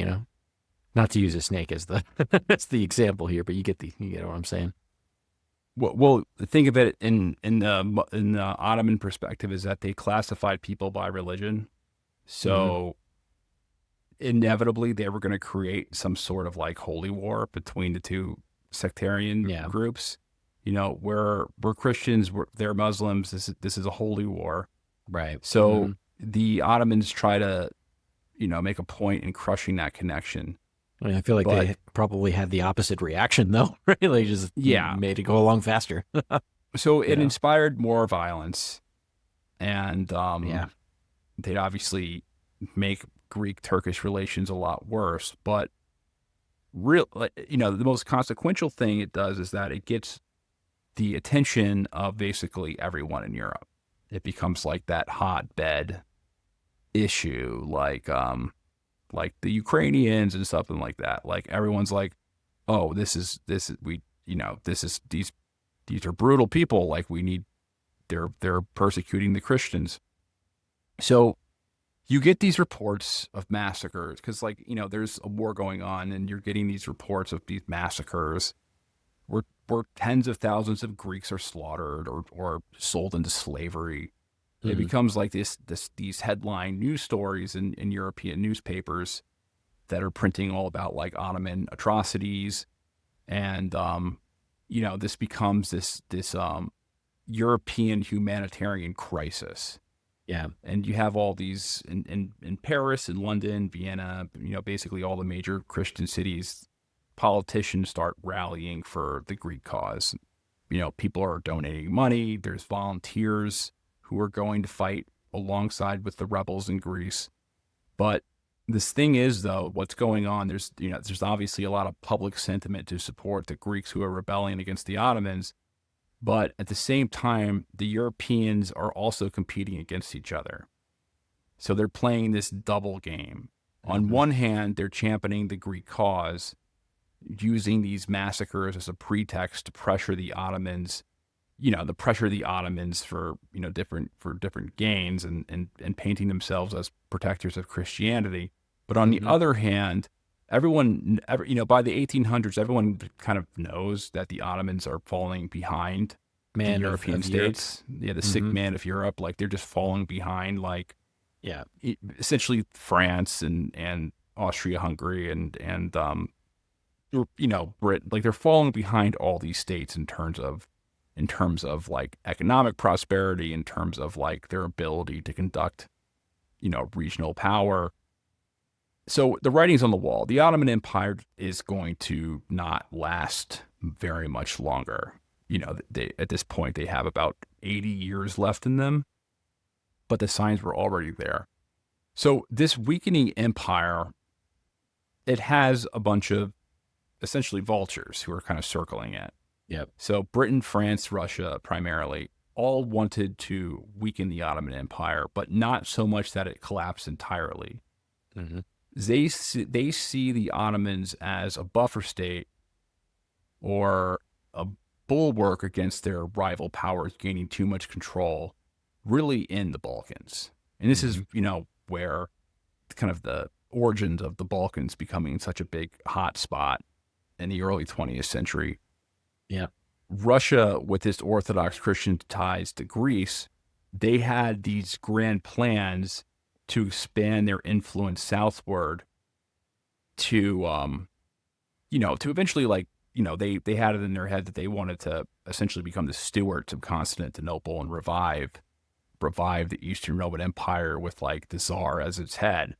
not to use a snake as the, that's the example here, but you get what I'm saying. Well, think of it in the Ottoman perspective is that they classified people by religion. So inevitably they were going to create some sort of like holy war between the two sectarian groups. We're Christians, they're Muslims. This is a holy war. Right. So the Ottomans try to, make a point in crushing that connection. I feel like they probably had the opposite reaction though, right? They just made it go along faster. So it inspired more violence, and they'd obviously make Greek-Turkish relations a lot worse. But the most consequential thing it does is that it gets the attention of basically everyone in Europe. It becomes like that hotbed issue, like the Ukrainians and something like that. Like everyone's like, oh, these are brutal people. Like they're persecuting the Christians. So you get these reports of massacres because there's a war going on and you're getting these reports of these massacres where tens of thousands of Greeks are slaughtered or sold into slavery. It becomes like these headline news stories in European newspapers that are printing all about like Ottoman atrocities, and this becomes this European humanitarian crisis. Yeah, and you have all these in Paris, in London, Vienna, basically all the major Christian cities. Politicians start rallying for the Greek cause. People are donating money. There's volunteers who are going to fight alongside with the rebels in Greece. But this thing is, though, what's going on, there's obviously a lot of public sentiment to support the Greeks who are rebelling against the Ottomans. But at the same time, the Europeans are also competing against each other. So they're playing this double game. On one hand, they're championing the Greek cause, using these massacres as a pretext to pressure the Ottomans, for different gains and painting themselves as protectors of Christianity. But on the other hand, everyone, by the 1800s, everyone kind of knows that the Ottomans are falling behind the European states. Europe. Yeah, the sick man of Europe, like they're just falling behind, like essentially France and Austria-Hungary and Britain. Like they're falling behind all these states in terms of like economic prosperity, in terms of like their ability to conduct, regional power. So the writing's on the wall. The Ottoman Empire is going to not last very much longer. At this point, they have about 80 years left in them, but the signs were already there. So this weakening empire, it has a bunch of essentially vultures who are kind of circling it. Yep. So Britain, France, Russia, primarily, all wanted to weaken the Ottoman Empire, but not so much that it collapsed entirely. They see the Ottomans as a buffer state or a bulwark against their rival powers gaining too much control, really in the Balkans. And this is, where kind of the origins of the Balkans becoming such a big hot spot in the early 20th century. Yeah. Russia, with its Orthodox Christian ties to Greece, they had these grand plans to expand their influence southward to to eventually they had it in their head that they wanted to essentially become the stewards of Constantinople and revive the Eastern Roman Empire with like the Tsar as its head.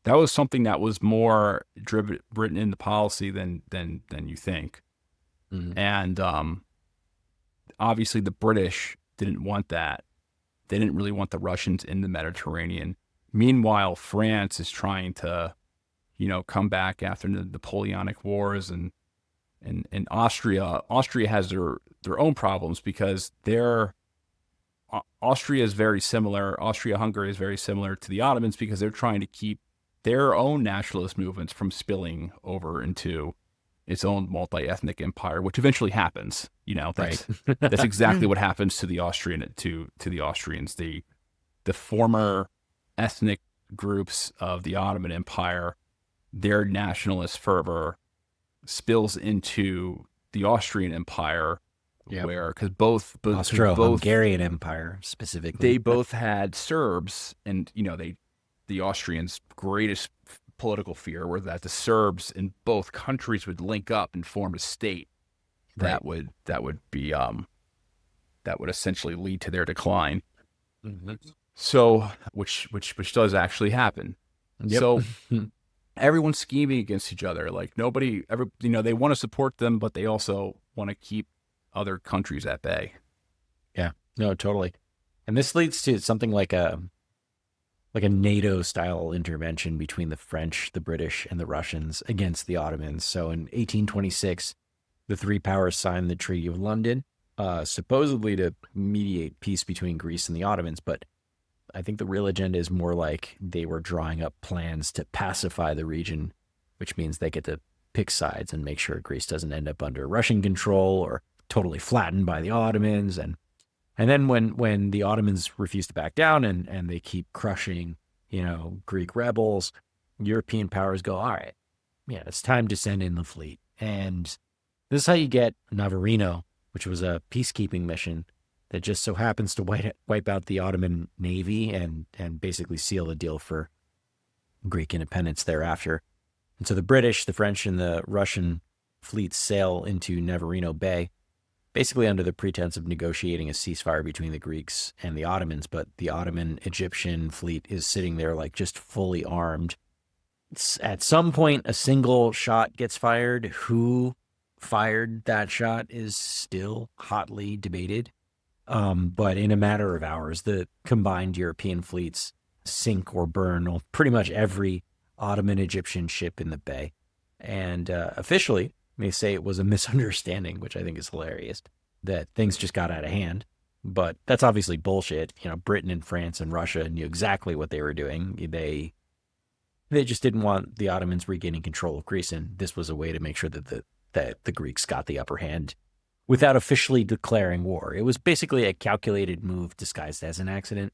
That was something that was more written into policy than you think. Mm-hmm. And obviously the British didn't want that. They didn't really want the Russians in the Mediterranean. Meanwhile, France is trying to, come back after the Napoleonic Wars, and Austria has their own problems because Austria-Hungary is very similar to the Ottomans because they're trying to keep their own nationalist movements from spilling over into its own multi-ethnic empire, which eventually happens. That's right. That's exactly what happens to the Austrians. The former ethnic groups of the Ottoman Empire, their nationalist fervor spills into the Austrian Empire, where because both Austro-Hungarian Empire specifically, they both had Serbs, and the Austrians' greatest political fear were that the Serbs in both countries would link up and form a state that would essentially lead to their decline. Mm-hmm. So, which does actually happen. Yep. So everyone's scheming against each other. Like they want to support them, but they also want to keep other countries at bay. Yeah, no, totally. And this leads to something like a NATO style intervention between the French, the British, and the Russians against the Ottomans. So in 1826, the three powers signed the Treaty of London, supposedly to mediate peace between Greece and the Ottomans. But I think the real agenda is more like they were drawing up plans to pacify the region, which means they get to pick sides and make sure Greece doesn't end up under Russian control or totally flattened by the Ottomans. And then when the Ottomans refuse to back down and they keep crushing, Greek rebels, European powers go, all right, it's time to send in the fleet. And this is how you get Navarino, which was a peacekeeping mission that just so happens to wipe out the Ottoman navy and basically seal the deal for Greek independence thereafter. And so the British, the French, and the Russian fleets sail into Navarino Bay, basically under the pretense of negotiating a ceasefire between the Greeks and the Ottomans. But the Ottoman Egyptian fleet is sitting there like just fully armed. At some point, a single shot gets fired. Who fired that shot is still hotly debated. But in a matter of hours, the combined European fleets sink or burn pretty much every Ottoman Egyptian ship in the bay. And officially, they say it was a misunderstanding, which I think is hilarious, that things just got out of hand. But that's obviously bullshit. Britain and France and Russia knew exactly what they were doing. They just didn't want the Ottomans regaining control of Greece, and this was a way to make sure that the Greeks got the upper hand without officially declaring war. It was basically a calculated move disguised as an accident,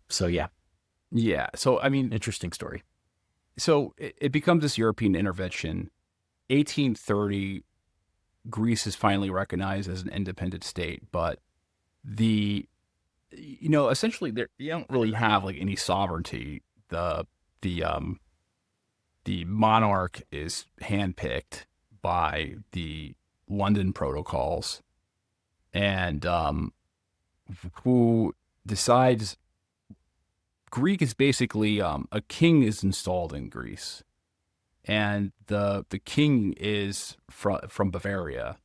So, yeah. Yeah. So, I mean, interesting story. So it becomes this European intervention. 1830, Greece is finally recognized as an independent state, but essentially you don't really have like any sovereignty. The monarch is handpicked by the London Protocols, and who decides. Greek is basically a king is installed in Greece, and the king is from Bavaria.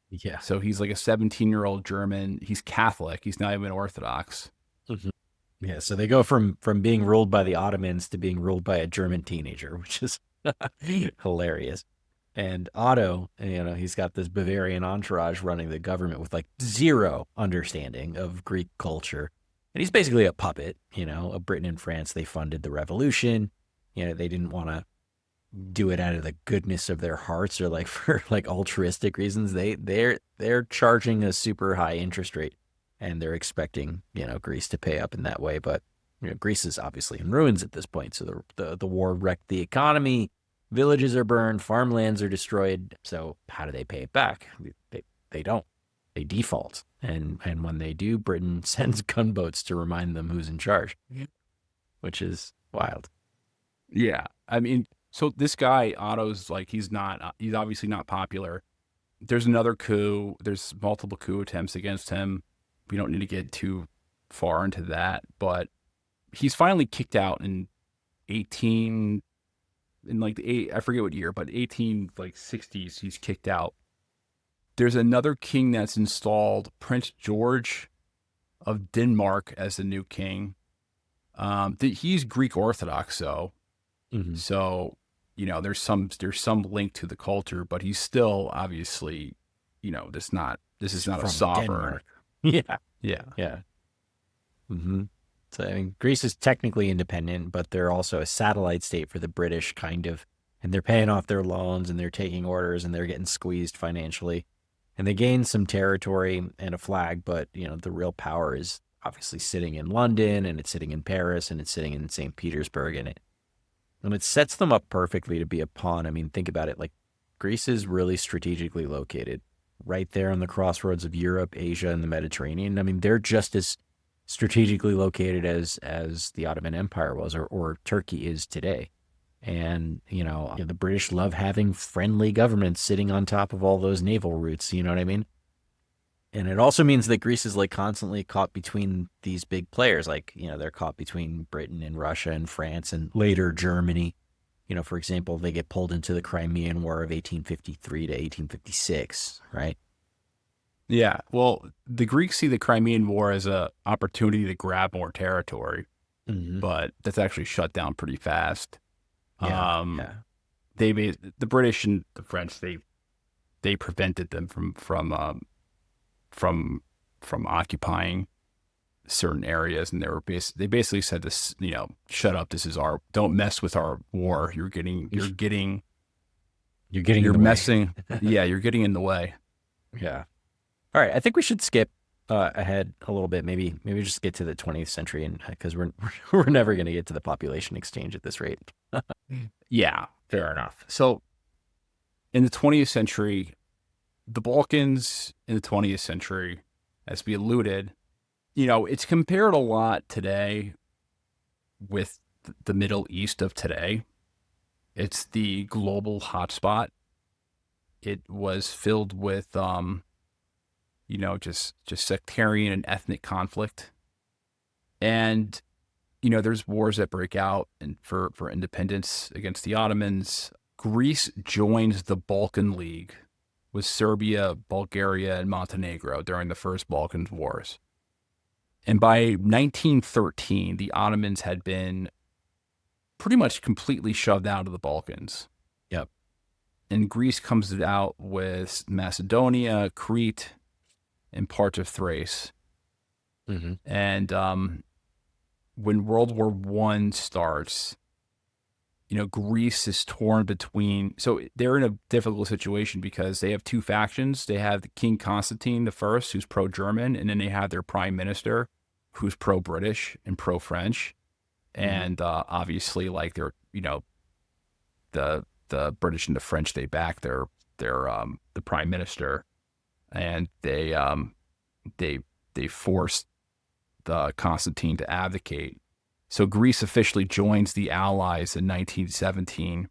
Yeah. So he's like a 17-year-old German. He's Catholic. He's not even Orthodox. Mm-hmm. Yeah. So they go from being ruled by the Ottomans to being ruled by a German teenager, which is hilarious. And Otto, he's got this Bavarian entourage running the government with like zero understanding of Greek culture. And he's basically a puppet, Britain and France. They funded the revolution. They didn't want to do it out of the goodness of their hearts or like for like altruistic reasons. They're charging a super high interest rate, and they're expecting, Greece to pay up in that way. But, Greece is obviously in ruins at this point. So the war wrecked the economy. Villages are burned. Farmlands are destroyed. So how do they pay it back? They don't. They default. And when they do, Britain sends gunboats to remind them who's in charge, which is wild. Yeah. I mean, So this guy, Otto's like, he's obviously not popular. There's another coup. There's multiple coup attempts against him. We don't need to get too far into that, but he's finally kicked out in 18, in like I forget what year, but 18 like 60s, he's kicked out. There's another king that's installed, Prince George of Denmark, as the new king. He's Greek Orthodox, though. Mm-hmm. So, there's some link to the culture, but he's still obviously, this is not a sovereign. Denmark. Yeah. Yeah. Yeah. Mm-hmm. So, I mean, Greece is technically independent, but they're also a satellite state for the British, kind of. And they're paying off their loans and they're taking orders and they're getting squeezed financially. And they gained some territory and a flag, but, the real power is obviously sitting in London, and it's sitting in Paris, and it's sitting in St. Petersburg, and it sets them up perfectly to be a pawn. I mean, think about it. Like, Greece is really strategically located right there on the crossroads of Europe, Asia, and the Mediterranean. I mean, they're just as strategically located as the Ottoman Empire was, or Turkey is today. And, the British love having friendly governments sitting on top of all those naval routes. You know what I mean? And it also means that Greece is like constantly caught between these big players. Like, they're caught between Britain and Russia and France and later Germany. For example, they get pulled into the Crimean War of 1853 to 1856, right? Yeah. Well, the Greeks see the Crimean War as an opportunity to grab more territory, but that's actually shut down pretty fast. Yeah. The British and the French, they prevented them from occupying certain areas, and they basically said this, shut up, this is don't mess with our war. You're messing. Yeah, you're getting in the way. Yeah. All right, I think we should skip ahead a little bit. Maybe just get to the 20th century, and because we're never going to get to the population exchange at this rate. Yeah, fair enough. So in the 20th century, the Balkans in the 20th century, as we alluded, it's compared a lot today with the Middle East of today. It's the global hotspot. It was filled with, just sectarian and ethnic conflict. And, there's wars that break out for independence against the Ottomans. Greece joins the Balkan League with Serbia, Bulgaria, and Montenegro during the First Balkan Wars. And by 1913, the Ottomans had been pretty much completely shoved out of the Balkans. Yep. And Greece comes out with Macedonia, Crete, and parts of Thrace. Mm-hmm. And when World War I starts, Greece is torn between, so they're in a difficult situation because they have two factions. They have the King Constantine I, who's pro-German, and then they have their prime minister, who's pro-British and pro-French. Mm-hmm. And obviously, like, they're, the British and the French, they back the prime minister, and they forced the Constantine to abdicate. So Greece officially joins the Allies in 1917,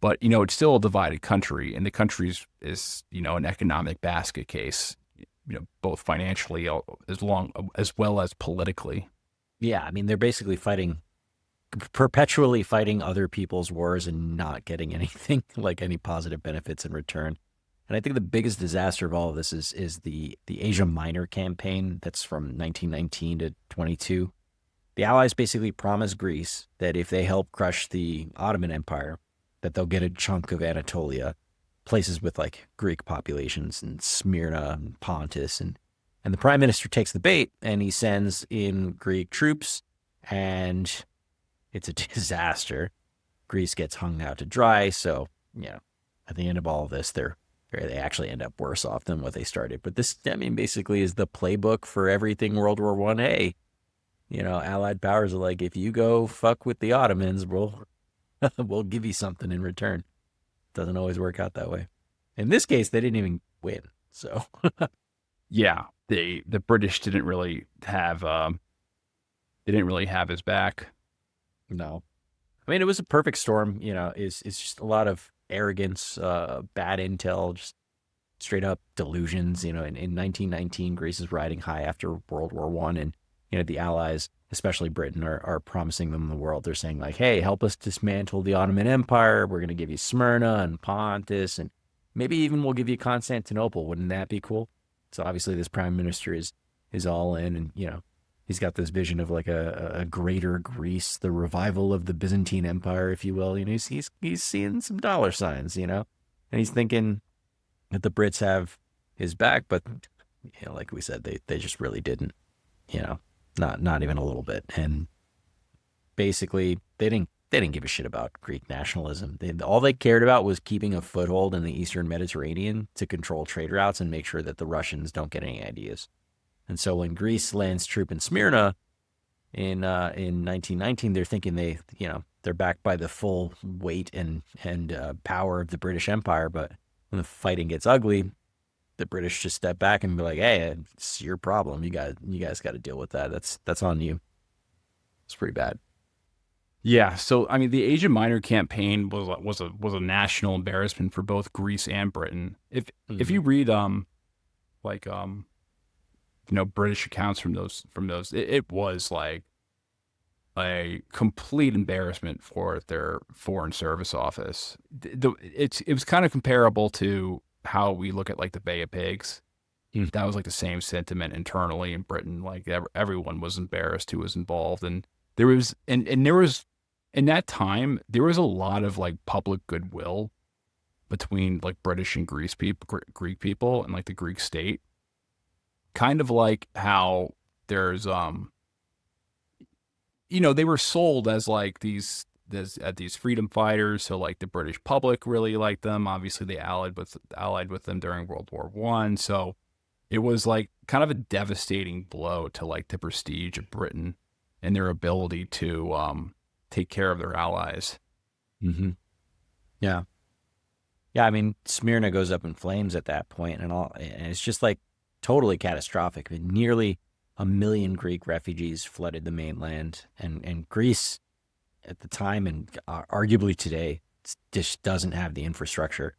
but, it's still a divided country, and the country is an economic basket case, both financially as well as politically. Yeah, I mean, they're basically perpetually fighting other people's wars and not getting anything, like any positive benefits in return. And I think the biggest disaster of all of this is the Asia Minor campaign that's from 1919 to 22. The Allies basically promised Greece that if they help crush the Ottoman Empire, that they'll get a chunk of Anatolia, places with like Greek populations, and Smyrna and Pontus. And the prime minister takes the bait and he sends in Greek troops, and it's a disaster. Greece gets hung out to dry. So, at the end of all of this, they actually end up worse off than what they started. But this, basically is the playbook for everything World War I. Hey, Allied powers are like, if you go fuck with the Ottomans, we'll give you something in return. Doesn't always work out that way. In this case, they didn't even win. So, yeah, the British didn't really have his back. No. I mean, it was a perfect storm. It's just a lot of arrogance, bad intel, just straight up delusions. In 1919, Greece is riding high after World War I, and the Allies, especially Britain, are promising them the world. They're saying like, "Hey, help us dismantle the Ottoman Empire. We're going to give you Smyrna and Pontus, and maybe even we'll give you Constantinople. Wouldn't that be cool?" So obviously, this prime minister is all in, and he's got this vision of like a greater Greece, the revival of the Byzantine Empire, if you will. He's seeing some dollar signs, and he's thinking that the Brits have his back, but like we said, they just really didn't, not even a little bit. And basically, they didn't give a shit about Greek nationalism. All they cared about was keeping a foothold in the Eastern Mediterranean to control trade routes and make sure that the Russians don't get any ideas. And so when Greece lands troop in Smyrna in 1919, they're thinking they're backed by the full weight and power of the British Empire. But when the fighting gets ugly, the British just step back and be like, "Hey, it's your problem. You guys got to deal with that. That's on you." It's pretty bad. Yeah. So I mean, the Asia Minor campaign was a national embarrassment for both Greece and Britain. If you read British accounts from those, it was like a complete embarrassment for their foreign service office. It was kind of comparable to how we look at like the Bay of Pigs. That was like the same sentiment internally in Britain. Like everyone was embarrassed who was involved, and there was in that time there was a lot of like public goodwill between like British and Greek people, and like the Greek state. Kind of like how there's they were sold as like these freedom fighters, so like the British public really liked them. Obviously they allied with them during World War I, so it was like kind of a devastating blow to like the prestige of Britain and their ability to take care of their allies. Yeah, I mean, Smyrna goes up in flames at that point, and it's just like totally catastrophic. I mean, nearly 1 million Greek refugees flooded the mainland, and Greece at the time and arguably today just doesn't have the infrastructure,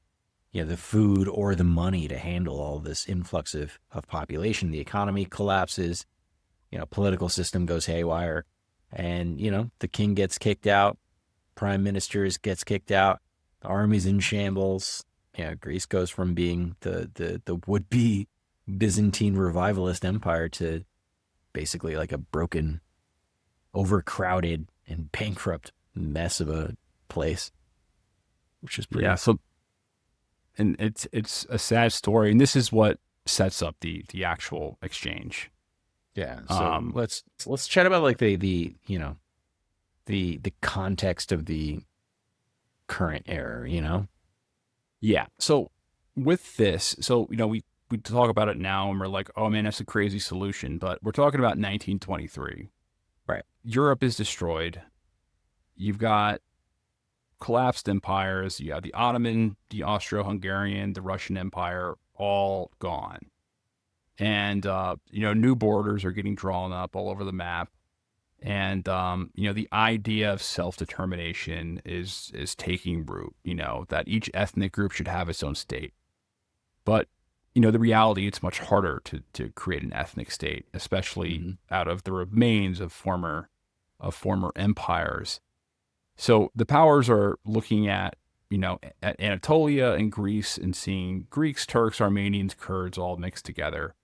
the food or the money to handle all this influx of population. The economy collapses, political system goes haywire, and the king gets kicked out, prime minister gets kicked out, the army's in shambles. Greece goes from being the would-be Byzantine revivalist empire to basically like a broken, overcrowded, and bankrupt mess of a place, which is pretty. Yeah. So, and it's a sad story, and this is what sets up the actual exchange. Yeah. So let's chat about like the context of the current era. Yeah. So with this, we talk about it now and we're like, oh man, that's a crazy solution. But we're talking about 1923. Right. Europe is destroyed. You've got collapsed empires. You have the Ottoman, the Austro-Hungarian, the Russian Empire, all gone. And, new borders are getting drawn up all over the map. And, the idea of self-determination is taking root, that each ethnic group should have its own state. But the reality, it's much harder to create an ethnic state, especially out of the remains of former empires. So the powers are looking at Anatolia and Greece and seeing Greeks, Turks, Armenians, Kurds all mixed together.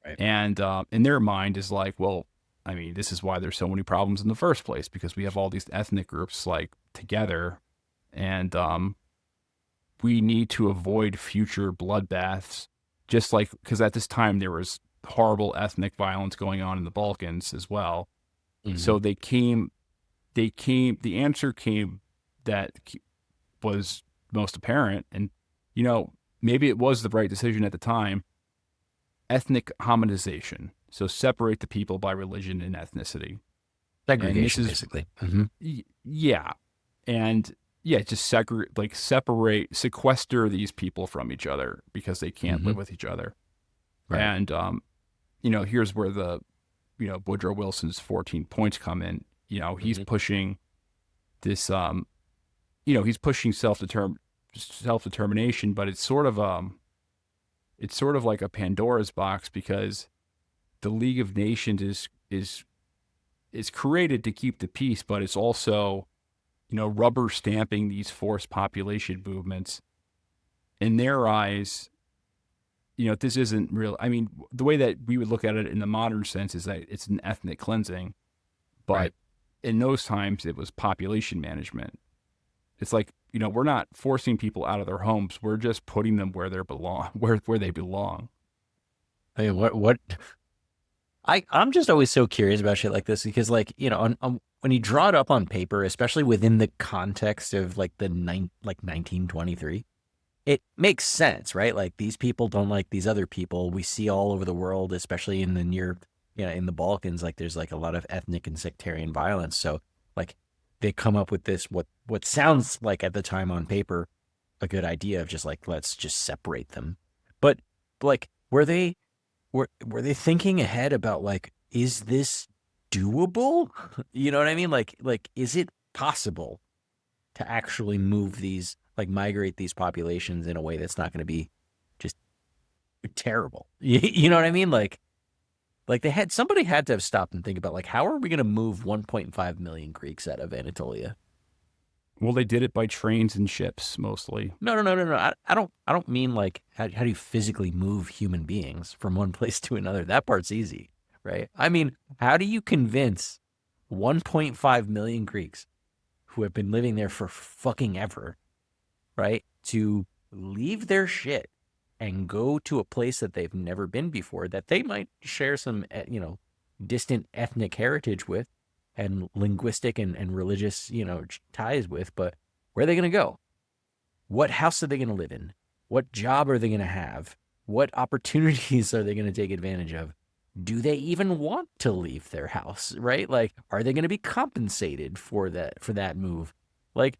Right. And in their mind is like, well, I mean, this is why there's so many problems in the first place, because we have all these ethnic groups like together, and we need to avoid future bloodbaths. Just like, because at this time there was horrible ethnic violence going on in the Balkans as well. So the answer came that was most apparent. And, maybe it was the right decision at the time. Ethnic homogenization. So separate the people by religion and ethnicity. Segregation, basically. Yeah. And just sequester these people from each other because they can't live with each other. Right. And, here's where the, Woodrow Wilson's 14 points come in. He's pushing he's pushing self-determination, but it's sort of like a Pandora's box, because the League of Nations is created to keep the peace, but it's also, rubber stamping these forced population movements. In their eyes, this isn't real. I mean, the way that we would look at it in the modern sense is that it's an ethnic cleansing, but right. In those times it was population management. It's like, we're not forcing people out of their homes. We're just putting them where they belong, where they belong. I mean, I'm just always so curious about shit like this, because like, when you draw it up on paper, especially within the context of like 1923, it makes sense, right? Like, these people don't like these other people. We see all over the world, especially in in the Balkans, like there's like a lot of ethnic and sectarian violence. So like they come up with this, what sounds like at the time on paper, a good idea of just like, let's just separate them. But like, were they thinking ahead about like, is this doable? You know what I mean? Like, is it possible to actually move these, like migrate these populations in a way that's not going to be just terrible? You know what I mean? Like somebody had to have stopped and think about like, how are we going to move 1.5 million Greeks out of Anatolia? Well, they did it by trains and ships mostly. No. I don't mean like, how do you physically move human beings from one place to another? That part's easy, right? I mean, how do you convince 1.5 million Greeks who have been living there for fucking ever, right, to leave their shit and go to a place that they've never been before, that they might share some, distant ethnic heritage with and linguistic and religious, ties with, but where are they going to go? What house are they going to live in? What job are they going to have? What opportunities are they going to take advantage of? Do they even want to leave their house, right? Like, are they going to be compensated for that move? Like,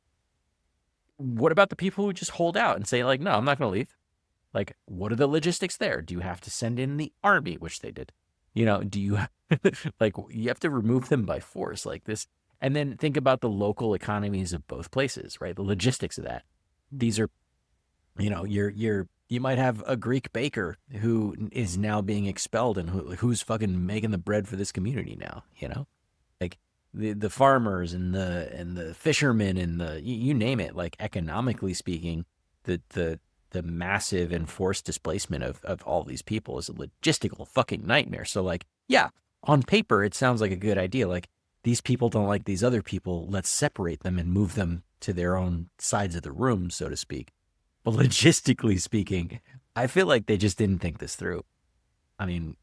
what about the people who just hold out and say like, no, I'm not going to leave? Like, what are the logistics there? Do you have to send in the army, which they did? Do you like, you have to remove them by force like this? And then think about the local economies of both places, right? The logistics of that. These are, you might have a Greek baker who is now being expelled, and who's fucking making the bread for this community now, like the farmers and the fishermen and you name it. Like, economically speaking, the massive and forced displacement of all these people is a logistical fucking nightmare. So like, yeah, on paper, it sounds like a good idea. Like, these people don't like these other people. Let's separate them and move them to their own sides of the room, so to speak. But logistically speaking, I feel like they just didn't think this through. I mean,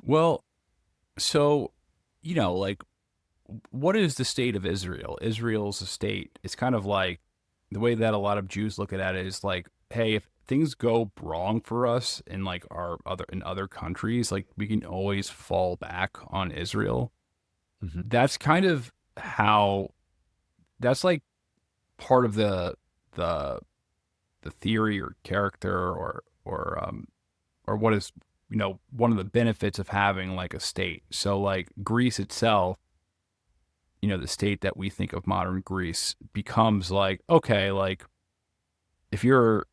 Well, so, like, what is the state of Israel? Israel's a state. It's kind of like the way that a lot of Jews look at it is like, hey, if things go wrong for us in like in other countries, like, we can always fall back on Israel. Mm-hmm. That's kind of that's like part of the theory or character or what is, one of the benefits of having like a state. So like Greece itself, the state that we think of modern Greece, becomes like, okay, like, if you're,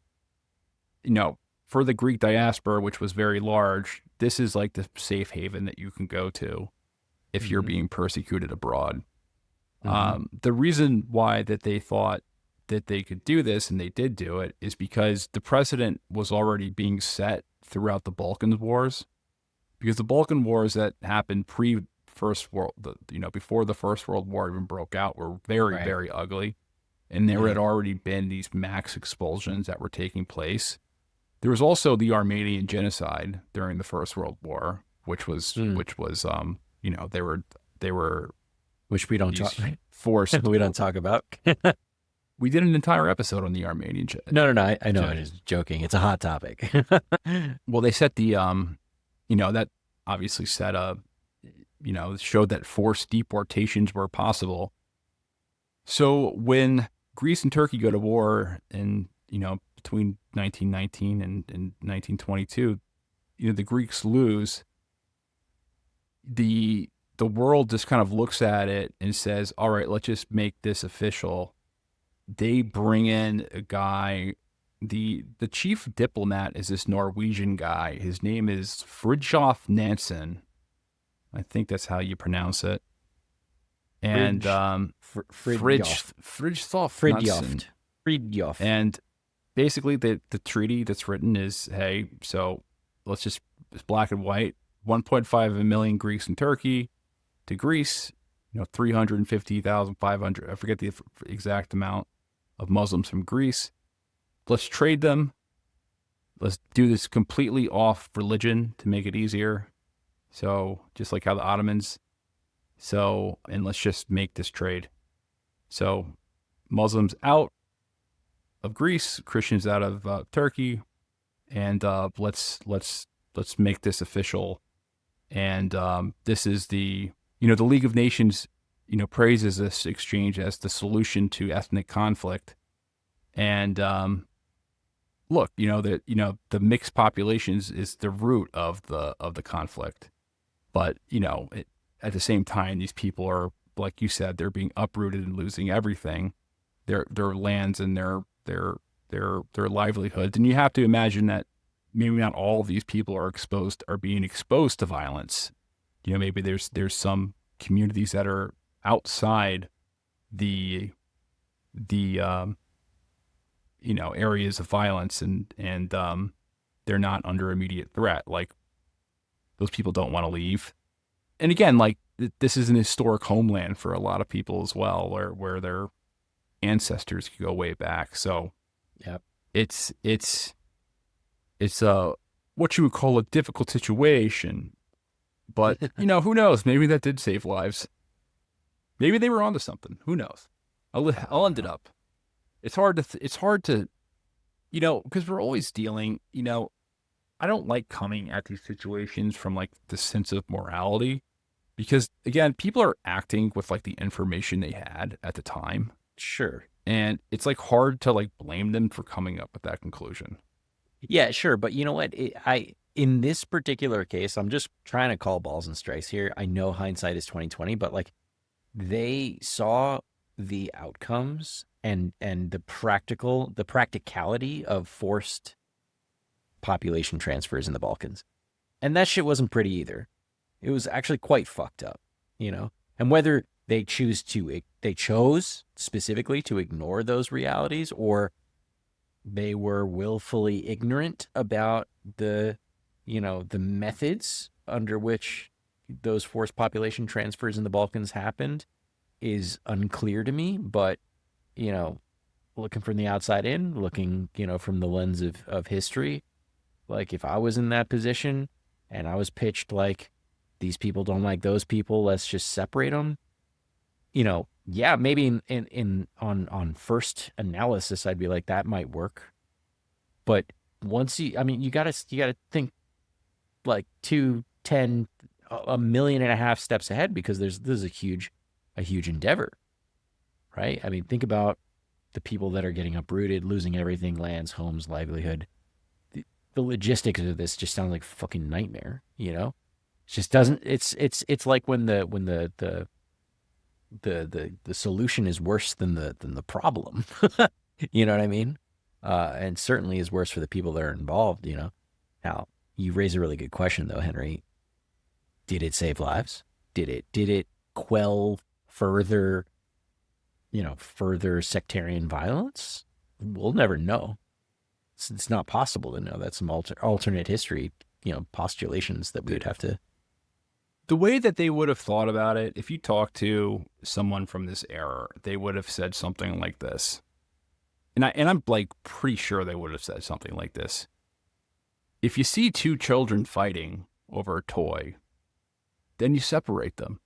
for the Greek diaspora, which was very large, this is like the safe haven that you can go to if mm-hmm. you're being persecuted abroad. Mm-hmm. The reason why that they thought that they could do this, and they did do it, is because the precedent was already being set throughout the Balkan Wars, because the Balkan Wars that happened before the First World War even broke out, were very, right. very ugly. And there had already been these mass expulsions that were taking place. There was also the Armenian genocide during the First World War, which was they were which we don't talk forced. We don't talk about. We did an entire episode on the Armenian genocide. No. I know. I'm just joking. It's a hot topic. Well, they set the that obviously set showed that forced deportations were possible. So when Greece and Turkey go to war in, between 1919 and 1922, the Greeks lose. The the world just kind of looks at it and says, all right, let's just make this official. They bring in a guy. The chief diplomat is this Norwegian guy. His name is Fridtjof Nansen. I think that's how you pronounce it. And Fridtjof. And basically the treaty that's written is, hey, so let's just, it's black and white, 1.5 million Greeks in Turkey to Greece, 350,500, I forget the exact amount of Muslims from Greece. Let's trade them. Let's do this completely off religion to make it easier. So just like how the Ottomans. So, and let's just make this trade. So Muslims out of Greece, Christians out of Turkey, and let's make this official. And this is the League of Nations, praises this exchange as the solution to ethnic conflict. And look, the mixed populations is the root of the conflict. But at the same time, these people are, like you said, they're being uprooted and losing everything, their lands and their livelihoods. And you have to imagine that maybe not all of these people are being exposed to violence. Maybe there's some communities that are outside the areas of violence, and they're not under immediate threat. Like, those people don't want to leave. And again, like, this is an historic homeland for a lot of people as well, where their ancestors could go way back. So yeah, it's what you would call a difficult situation. But who knows? Maybe that did save lives. Maybe they were onto something. Who knows? I'll end it up. It's hard to, because we're always dealing, I don't like coming at these situations from like the sense of morality, because again, people are acting with like the information they had at the time. Sure. And it's like hard to like blame them for coming up with that conclusion. Yeah, sure. But you know what? In this particular case, I'm just trying to call balls and strikes here. I know hindsight is 2020, but like, they saw the outcomes and the practicality of forced population transfers in the Balkans. And that shit wasn't pretty either. It was actually quite fucked up, And whether they chose specifically to ignore those realities, or they were willfully ignorant about the methods under which those forced population transfers in the Balkans happened, is unclear to me. But, looking from the outside in, looking, from the lens of history, like, if I was in that position and I was pitched like, these people don't like those people, let's just separate them, yeah, maybe on first analysis, I'd be like, that might work. But once you gotta think like 2, 10, 1.5 million steps ahead, because this is a huge endeavor, right? I mean, think about the people that are getting uprooted, losing everything, lands, homes, livelihood. The logistics of this just sounds like a fucking nightmare, It just doesn't. It's like when the solution is worse than the problem. You know what I mean? And certainly is worse for the people that are involved. Now, you raise a really good question though, Henry. Did it save lives? Did it quell further sectarian violence? We'll never know. It's not possible to know. That's some alternate history, postulations that we would have to. The way that they would have thought about it, if you talk to someone from this era, they would have said something like this. And I'm like pretty sure they would have said something like this. If you see two children fighting over a toy, then you separate them.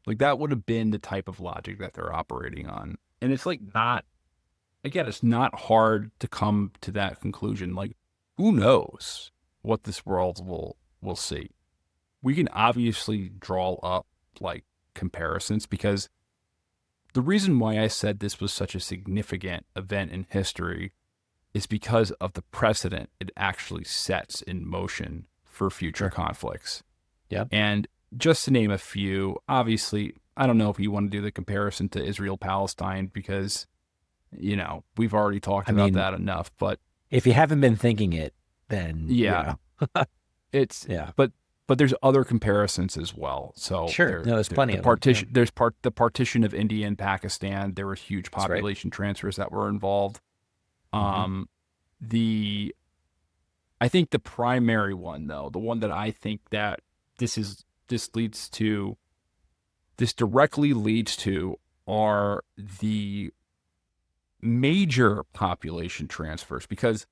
Like, that would have been the type of logic that they're operating on. And it's like it's not hard to come to that conclusion. Like, who knows what this world will see? We can obviously draw up like comparisons, because the reason why I said this was such a significant event in history is because of the precedent it actually sets in motion for future conflicts. Yeah. And just to name a few, obviously, I don't know if you want to do the comparison to Israel-Palestine because, we've already talked about that enough. But if you haven't been thinking it, then yeah, it's but there's other comparisons as well. So sure, there's plenty of partition. Them. There's the partition of India and Pakistan. There were huge population transfers that were involved. I think the primary one, though, the one that I think that this directly leads to are the major population transfers, because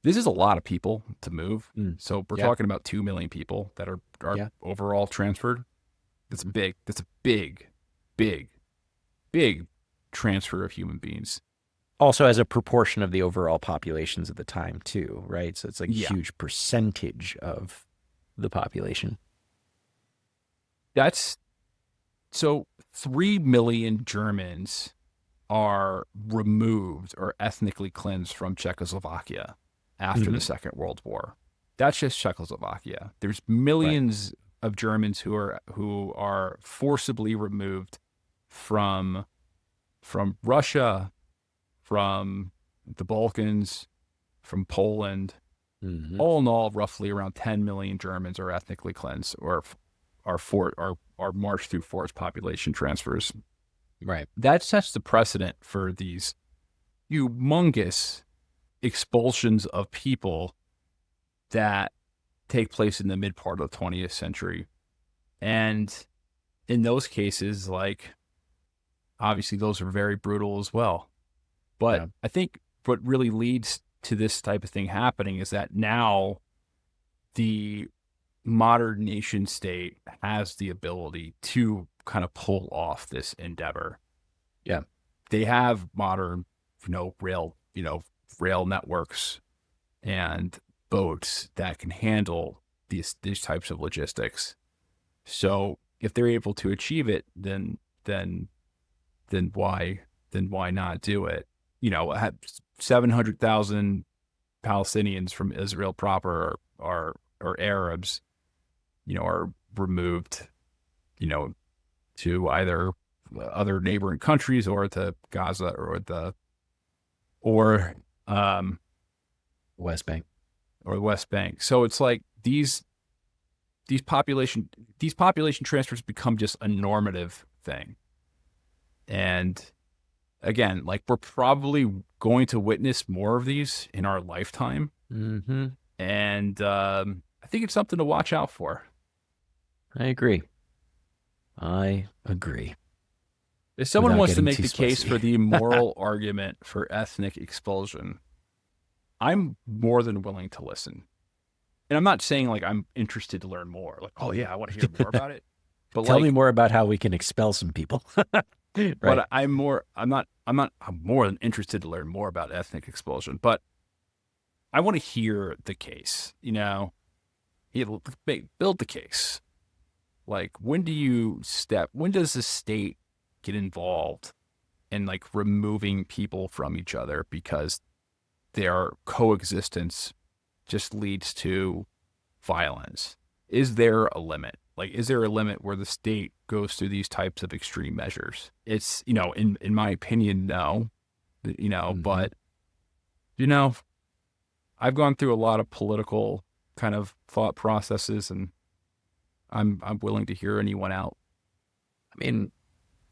this is a lot of people to move. So we're talking about 2 million people that are overall transferred. That's big. That's a big, big, big transfer of human beings. Also as a proportion of the overall populations at the time too, right? So it's like a huge percentage of the population. So 3 million Germans are removed or ethnically cleansed from Czechoslovakia after the Second World War. That's just Czechoslovakia. There's millions of Germans who are forcibly removed from Russia, from the Balkans, from Poland. All in all, roughly around 10 million Germans are ethnically cleansed or are marched through forced population transfers. Right. That sets the precedent for these humongous expulsions of people that take place in the mid part of the 20th century. And in those cases, obviously those are very brutal as well. But I think what really leads to this type of thing happening is that now the modern nation state has the ability to kind of pull off this endeavor. Yeah. They have modern, rail networks and boats that can handle these types of logistics. So if they're able to achieve it, then why not do it? 700,000 Palestinians from Israel proper are Arabs, are removed, to either other neighboring countries or to Gaza or West Bank. So it's like these population transfers become just a normative thing. And again, we're probably going to witness more of these in our lifetime. And I think it's something to watch out for. I agree. If someone wants to make the case for the moral argument for ethnic expulsion, I'm more than willing to listen. And I'm not saying I'm interested to learn more. Oh yeah, I want to hear more about it. But tell me more about how we can expel some people. Right. But I'm more than interested to learn more about ethnic expulsion. But I want to hear the case. Build the case. When does the state get involved in removing people from each other because their coexistence just leads to violence? Is there a limit? Is there a limit where the state goes through these types of extreme measures? It's, in my opinion, no, but, I've gone through a lot of political kind of thought processes, and I'm willing to hear anyone out. I mean,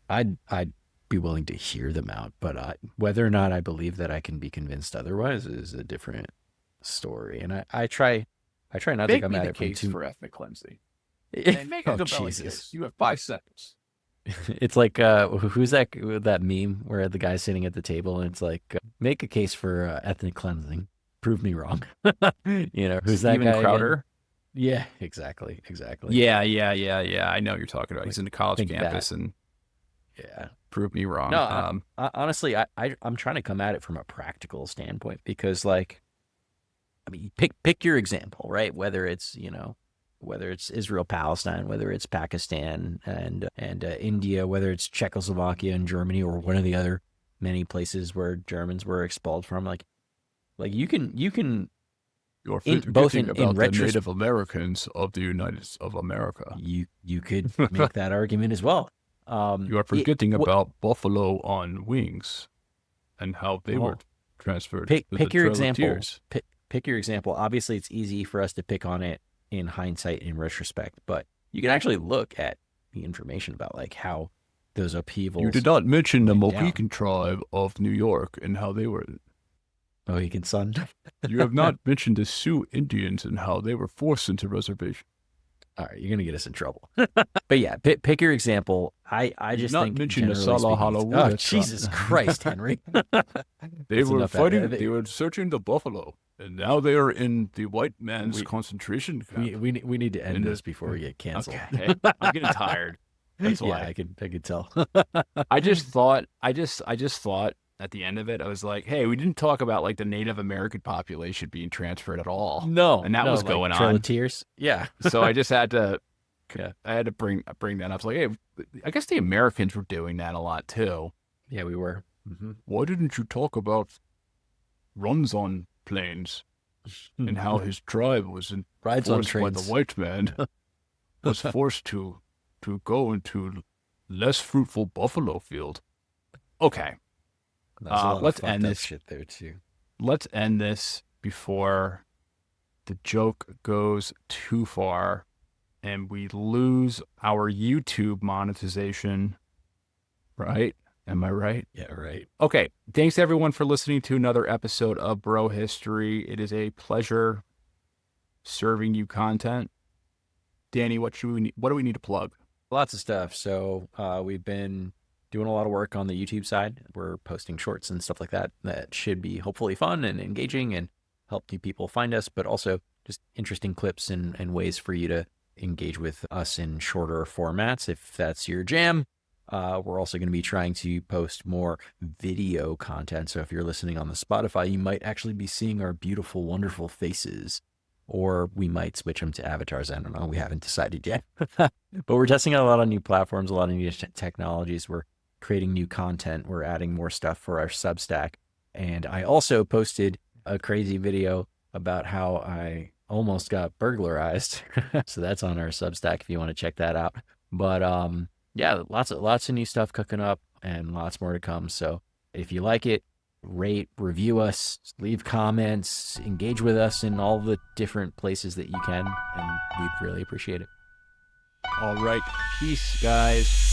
I'd be willing to hear them out, but whether or not I believe that I can be convinced otherwise is a different story. And I try not to come at it from for ethnic cleansing. Make a compelling case. You have 5 seconds. It's who's that meme where the guy's sitting at the table and it's make a case for ethnic cleansing. Prove me wrong. Who's that guy? Crowder? Again? Yeah, exactly. Yeah. I know what you're talking about. He's in the college campus and prove me wrong. No, honestly, I'm trying to come at it from a practical standpoint because, pick your example, right? Whether it's Israel, Palestine, whether it's Pakistan and India, whether it's Czechoslovakia and Germany or one of the other many places where Germans were expelled from, you can You're forgetting about the Native Americans of the United States of America. You could make that argument as well. You are forgetting about buffalo on wings and how they were transferred. Pick your example. Pick your example. Obviously, it's easy for us to pick on it in hindsight, in retrospect, but you can actually look at the information about like how those upheavals. You did not mention the Mohican tribe of New York and how they were. Mohican Sun. You have not mentioned the Sioux Indians and how they were forced into reservation. All right, you're gonna get us in trouble. But yeah, pick your example. I just not think mention the Salahala. Oh, Jesus Christ, Henry! They were fighting. They were searching the buffalo, and now they are in the white man's concentration camp. We need to end this before we get canceled. Okay. I'm getting tired. That's why. I could tell. I just thought at the end of it, I was like, hey, we didn't talk about like the Native American population being transferred at all. No. And that was going Trail on. of Tears. Yeah. So I just had to bring that up. It's like, hey, I guess the Americans were doing that a lot too. Yeah, we were. Mm-hmm. Why didn't you talk about runs on planes and how his tribe was rides on trains by the white man was forced to go into less fruitful buffalo field? Okay. Let's end this shit there too. Let's end this before the joke goes too far and we lose our YouTube monetization. Right? Am I right? Yeah, right. Okay. Thanks everyone for listening to another episode of Bro History. It is a pleasure serving you content. Danny, what do we need to plug? Lots of stuff. So we've been doing a lot of work on the YouTube side. We're posting shorts and stuff like that should be hopefully fun and engaging and help new people find us, but also just interesting clips and ways for you to engage with us in shorter formats if that's your jam. We're also going to be trying to post more video content. So if you're listening on the Spotify, you might actually be seeing our beautiful, wonderful faces, or we might switch them to avatars. I don't know. We haven't decided yet, but we're testing out a lot of new platforms, a lot of new technologies. We're creating new content. We're adding more stuff for our Substack. And I also posted a crazy video about how I almost got burglarized. So that's on our Substack if you want to check that out. But yeah, lots of new stuff cooking up and lots more to come. So if you like it, rate, review us, leave comments, engage with us in all the different places that you can. And we'd really appreciate it. All right. Peace, guys.